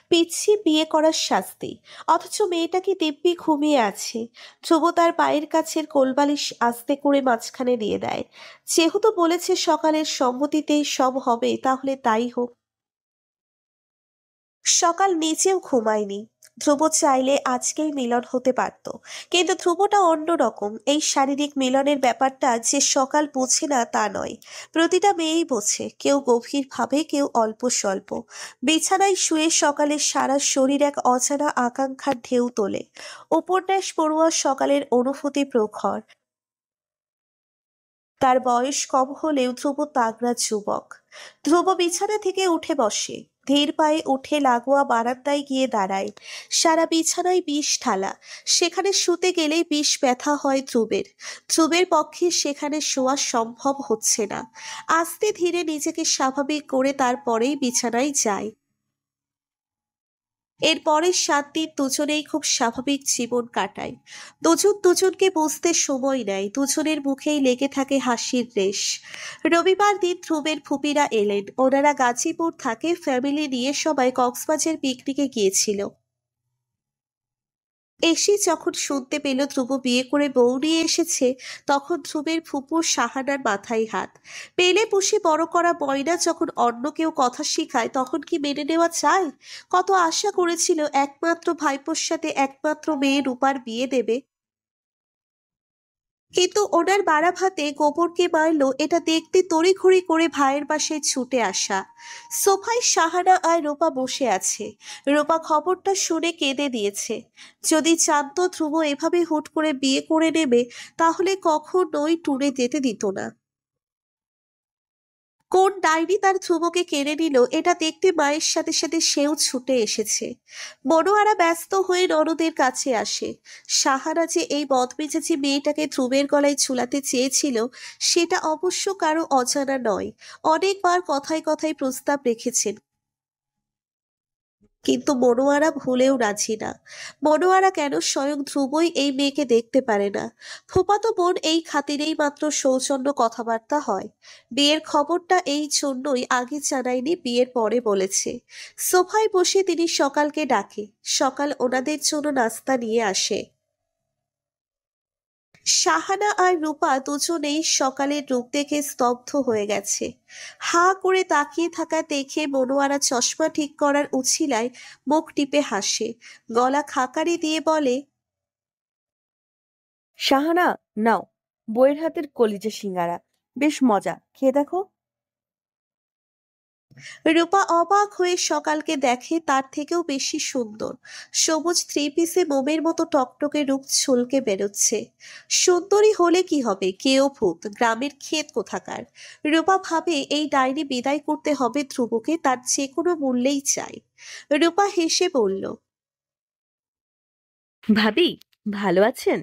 পিচ্ছি বিয়ে করার শাস্তি, অথচ মেয়েটা কি দিব্যি ঘুমিয়ে আছে। ধ্রুব তার পায়ের কাছের কোলবালিশ আস্তে করে মাঝখানে দিয়ে দেয়। যেহেতু বলেছে সকালের সম্মতিতেই সব হবে, তাহলে তাই হোক। সকাল নিজেও ঘুমায়নি। ধ্রুব চাইলে আজকেই মিলন হতে পারত, কিন্তু ধ্রুবটা অন্যরকম। এই শারীরিক মিলনের ব্যাপারটা যে সকাল বোঝে না তা নয়, প্রতিটা মেয়েই বোঝে, কেউ গভীরভাবে, কেউ অল্প স্বল্প। বিছানায় শুয়ে সকালের সারা শরীর এক অজানা আকাঙ্ক্ষার ঢেউ তোলে। উপন্যাস পড়ুয়া সকালের অনুভূতি প্রখর। তার বয়স কম হলেও ধ্রুব তাগড়া যুবক। ধ্রুব বিছানা থেকে উঠে বসে। ধীর পায়ে উঠে লাগোয়া বারান্দায় গিয়ে দাঁড়ায়। সারা বিছানায় বিষ ঢালা। সেখানে শুতে গেলেই বিষ ব্যথা হয় ধ্রুবের। ধ্রুবের পক্ষে সেখানে শোয়া সম্ভব হচ্ছে না। আস্তে ধীরে নিজেকে স্বাভাবিক করে তারপরেই বিছানায় যায়। এর পরের 7 দিন দুজনেই খুব স্বাভাবিক জীবন কাটায়। দুজন দুজনকে বুঝতে সময় নেয়। দুজনের মুখেই লেগে থাকে হাসির রেশ। রবিবার দিন ধ্রুবের ফুপিরা এলেন। ওনারা গাজীপুর থাকে, ফ্যামিলি নিয়ে সবাই কক্সবাজার পিকনিকে গিয়েছিল। এসে যখন শুনতে পেল ধ্রুব বিয়ে করে বউ নিয়ে এসেছে, তখন ধ্রুবের ফুপুর সাহানার মাথায় হাত। পেলে পুষে বড় করা ময়না যখন অন্য কেউ কথা শিখায়, তখন কি মেনে নেওয়া চায়? কত আশা করেছিল একমাত্র ভাইপোর সাথে একমাত্র মেয়ে রূপার বিয়ে দেবে, কিন্তু ওনার বাড়া ভাতে গোবরকে মারলো, এটা দেখতে তড়িঘড়ি করে ভাইয়ের বাসায় ছুটে আসা। সোফায় সাহানা আর রূপা বসে আছে। রূপা খবরটা শুনে কেঁদে দিয়েছে। যদি জানতো ধ্রুব এভাবে হুট করে বিয়ে করে নেবে, তাহলে কখনোই ট্যুরে যেতে দিত না। কোন ডাইনি তার ধ্রুবকে কেড়ে নিল, এটা দেখতে মায়ের সাথে সাথে সেও ছুটে এসেছে। মনোয়ারা ব্যস্ত হয়ে ননদের কাছে আসে। সাহারা যে এই বদমেজাজি মেয়েটাকে ধ্রুবের গলায় ঝুলাতে চেয়েছিল, সেটা অবশ্য কারো অজানা নয়। অনেকবার কথায় কথায় প্রস্তাব রেখেছেন, কিন্তু মনোয়ারা ভুলেও রাজি না। মনোয়ারা কেন স্বয়ং ধ্রুবই এই মেয়েকে দেখতে পারে না? ফুফাতো বোন এই খাতিরেই মাত্র সৌজন্য কথাবার্তা হয়। বিয়ের খবরটা এই জন্যই আগে জানায়নি, বিয়ের পরে বলেছে। সোফায় বসে তিনি সকালকে ডাকে। সকাল ওনাদের জন্য নাস্তা নিয়ে আসে। সাহানা আর রূপা দুজনেই সকালের রূপ দেখে স্তব্ধ হয়ে গেছে। হাঁ করে তাকিয়ে থাকা দেখে মনোয়ারা চশমা ঠিক করার উছিলায় মুখ টিপে হাসে, গলা খাকারি দিয়ে বলে, শাহানা, নাও, বইয়ের হাতের কলিজা সিঙ্গারা, বেশ মজা, খেয়ে দেখো। রূপা অবাক হয়ে সকালকে দেখে তার থেকেও বেশি সুন্দর। সবুজ থ্রি পিসে মোমের মতো টকটকে রূপ ছলকে বেরোচ্ছে। সুন্দরী হলে কি হবে, কেউ ভূত, গ্রামের ক্ষেত কোথাকার। রূপা ভাবে এই ডাইনি বিদায় করতে হবে ধ্রুবকে, তার যে কোনো মূল্যেই চাই। রূপা হেসে বলল, ভাবি, ভালো আছেন?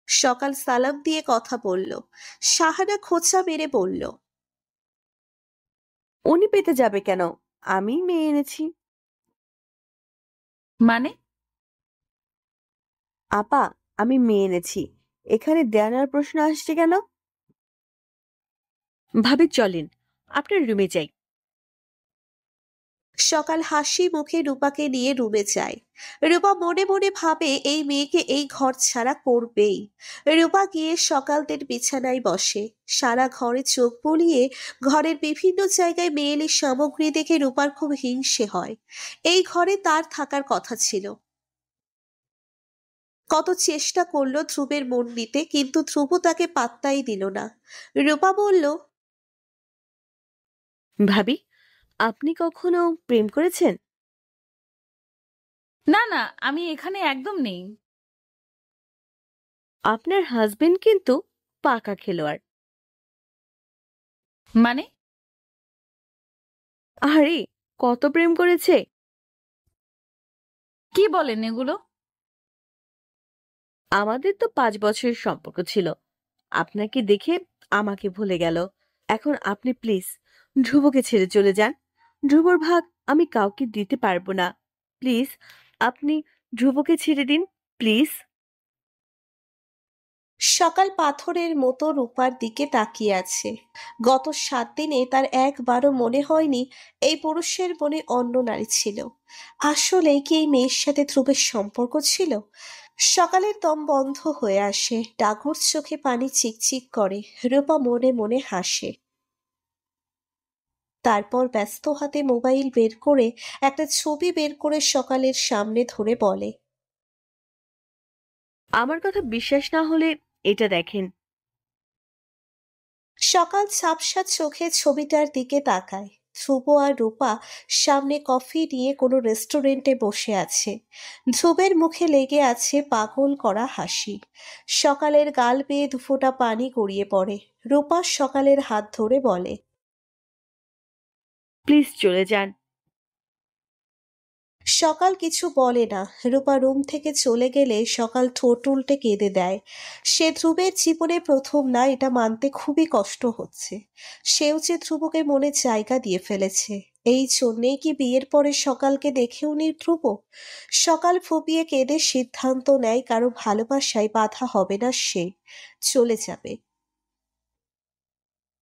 সকাল সালাম দিয়ে কথা বলল। সাহানা খোঁচা মেরে বলল, উনি পেতে যাবে কেন? আমি মেয়ে এনেছি। মানে? আপা, আমি মেয়ে এনেছি, এখানে দেয়ানার প্রশ্ন আসছে কেন? ভাবি চলেন, আপনার রুমে যাই। সকাল হাসি মুখে রূপাকে নিয়ে রুমে যায়। রূপা মনে মনে ভাবে এই মেয়েকে এই ঘর ছাড়া করবেই। রূপা গিয়ে সকালদের বিছানায় বসে। সারা ঘরে চোখ বুলিয়ে ঘরের বিভিন্ন জায়গায় মেয়েলি সামগ্রী দেখে রূপার খুব হিংসে হয়। এই ঘরে তার থাকার কথা ছিল। কত চেষ্টা করলো ধ্রুবের মন নিতে, কিন্তু ধ্রুব তাকে পাত্তাই দিল না। রূপা বলল, ভাবি, আপনি কখনো প্রেম করেছেন? না না, আমি এখানে একদম নেই। আপনার হাজবেন্ড কিন্তু পাকা খেলোয়াড়। মানে? আরে, কত প্রেম করেছে! কি বলেন এগুলো? আমাদের তো 5 বছরের সম্পর্ক ছিল, আপনাকে দেখে আমাকে ভুলে গেল। এখন আপনি প্লিজ ধ্রুবকে ছেড়ে চলে যান। ধ্রুবর ভাগ আমি কাউকে দিতে পারবো না। প্লিজ, আপনি ধ্রুবকে ছেড়ে দিন, প্লিজ। সকাল পাথরের মতো রূপার দিকে তাকিয়ে আছে। গত 7 দিনে তার একবারও মনে হয়নি এই পুরুষের মনে অন্য নারী ছিল। আসলে কি এই মেয়ের সাথে ধ্রুবের সম্পর্ক ছিল? সকালের দম বন্ধ হয়ে আসে, ডাগর চোখে পানি চিকচিক করে। রূপা মনে মনে হাসে। তারপর ব্যস্ত হাতে মোবাইল বের করে একটা ছবি বের করে সকালের সামনে ধরে বলে, আমার কথা বিশ্বাস না হলে এটা দেখেন। সকাল ঝাপসা চোখে ছবিটার দিকে তাকায়। ধ্রুব আর রূপা সামনে কফি নিয়ে কোনো রেস্টুরেন্টে বসে আছে। ধ্রুবের মুখে লেগে আছে পাগল করা হাসি। সকালের গাল বেয়ে দুফোঁটা পানি গড়িয়ে পড়ে। রূপা সকালের হাত ধরে বলে, প্লিজ চলে যান। সকাল কিছু বলে না। রূপা রুম থেকে চলে গেলে সকাল ঠোঁট উল্টে কেঁদে দেয়। সে ধ্রুবের জীবনে প্রথম না, এটা মানতে খুবই কষ্ট হচ্ছে। সেও যে ধ্রুবকে মনে জায়গা দিয়ে ফেলেছে। এই জন্যেই কি বিয়ের পরে সকালকে দেখেও নি ধ্রুব? সকাল ফুপিয়ে কেঁদে সিদ্ধান্ত নেয় কারো ভালোবাসায় বাধা হবে না সে, চলে যাবে।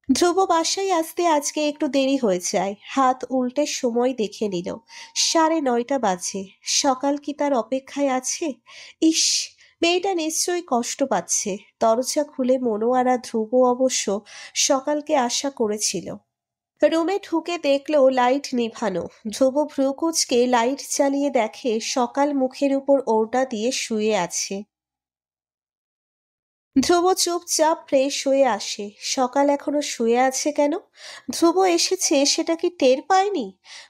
ধ্রুব বাসায় আসতে আজকে একটু দেরি হয়ে যায়। হাত উল্টে সময় দেখে নিল, 9:30 বাজে। সকাল কি তার অপেক্ষায় আছে? ইস, মেয়েটা নিশ্চয়ই কষ্ট পাচ্ছে। দরজা খুলে মনোয়ারা ধ্রুব অবশ্য সকালকে আশা করেছিল। রুমে ঢুকে দেখলো লাইট নিভানো। ধ্রুব ভ্রু কুঁচকে লাইট চালিয়ে দেখে সকাল মুখের উপর ওড়না দিয়ে শুয়ে আছে। ধ্রুব চুপচাপ ফ্রেশ হয়ে আসে। সকাল এখনো শুয়ে আছে কেন? ধ্রুব এসেছে সেটা কি টের পায়নি?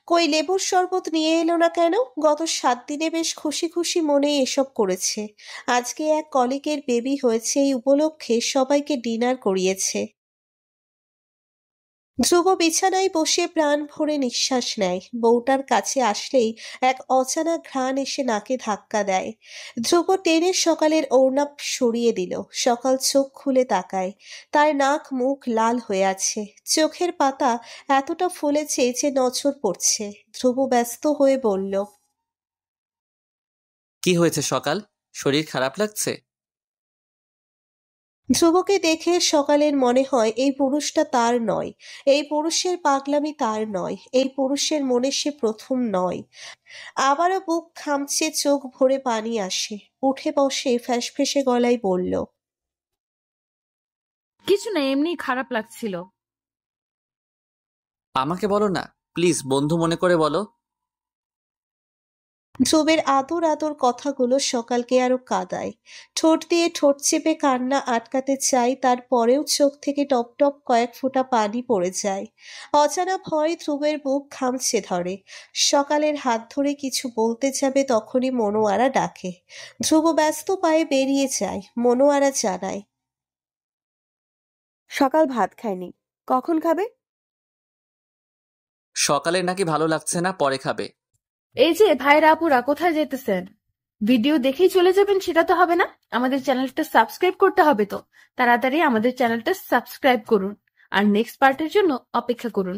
কই লেবুর শরবত নিয়ে এলো না কেন? গত 7 দিনে বেশ খুশি খুশি মনে এসব করেছে। আজকে এক কলিগের বেবি হয়েছে, এই উপলক্ষে সবাইকে ডিনার করিয়েছে। ধ্রুব বিছানায় বসে প্রাণ ভরে নিঃশ্বাস নেয়। বউটার কাছে আসলেই এক অজানা ঘ্রাণ এসে নাকে ধাক্কা দেয়। ধ্রুব টেনে সকালের ওড়না সরিয়ে দিল। সকাল চোখ খুলে তাকায়। তার নাক মুখ লাল হয়ে আছে, চোখের পাতা এতটা ফুলেছে যে নজর পড়ছে। ধ্রুব ব্যস্ত হয়ে বলল, কি হয়েছে সকাল? শরীর খারাপ লাগছে? ধ্রুবকে দেখে সকালের মনে হয় এই পুরুষটা তার নয়, এই পুরুষের পাগলামি তার নয়, এই পুরুষের মনে সে প্রথম নয়। আবারও বুক খামচে, চোখ ভরে পানি আসে। উঠে বসে ফ্যাসফেসে গলায় বলল, কিছু না, এমনি খারাপ লাগছিল। আমাকে বলো না, প্লিজ, বন্ধু মনে করে বলো। ধ্রুবের আদর আদর কথাগুলো সকালকে আরো কাঁদায়। ঠোঁট দিয়ে ঠোঁট চেপে কান্না আটকাতে চাই, তারপরেও চোখ থেকে টপ টপ কয়েক ফোঁটা পানি পড়ে যায়। অজানা ভয় ধ্রুবের বুক খামচে ধরে। সকালের হাত ধরে কিছু বলতে যাবে, তখনই মনোয়ারা ডাকে। ধ্রুব ব্যস্ত পায়ে বেরিয়ে যায়। মনোয়ারা জানায়, সকাল ভাত খায়নি, কখন খাবে? সকালে নাকি ভালো লাগছে না, পরে খাবে। এই যে ভাইরা আপুরা, কোথায় যেতেছেন? ভিডিও দেখেই চলে যাবেন সেটা তো হবে না, আমাদের চ্যানেলটা সাবস্ক্রাইব করতে হবে তো। তাড়াতাড়ি আমাদের চ্যানেলটা সাবস্ক্রাইব করুন আর নেক্সট পার্টের জন্য অপেক্ষা করুন।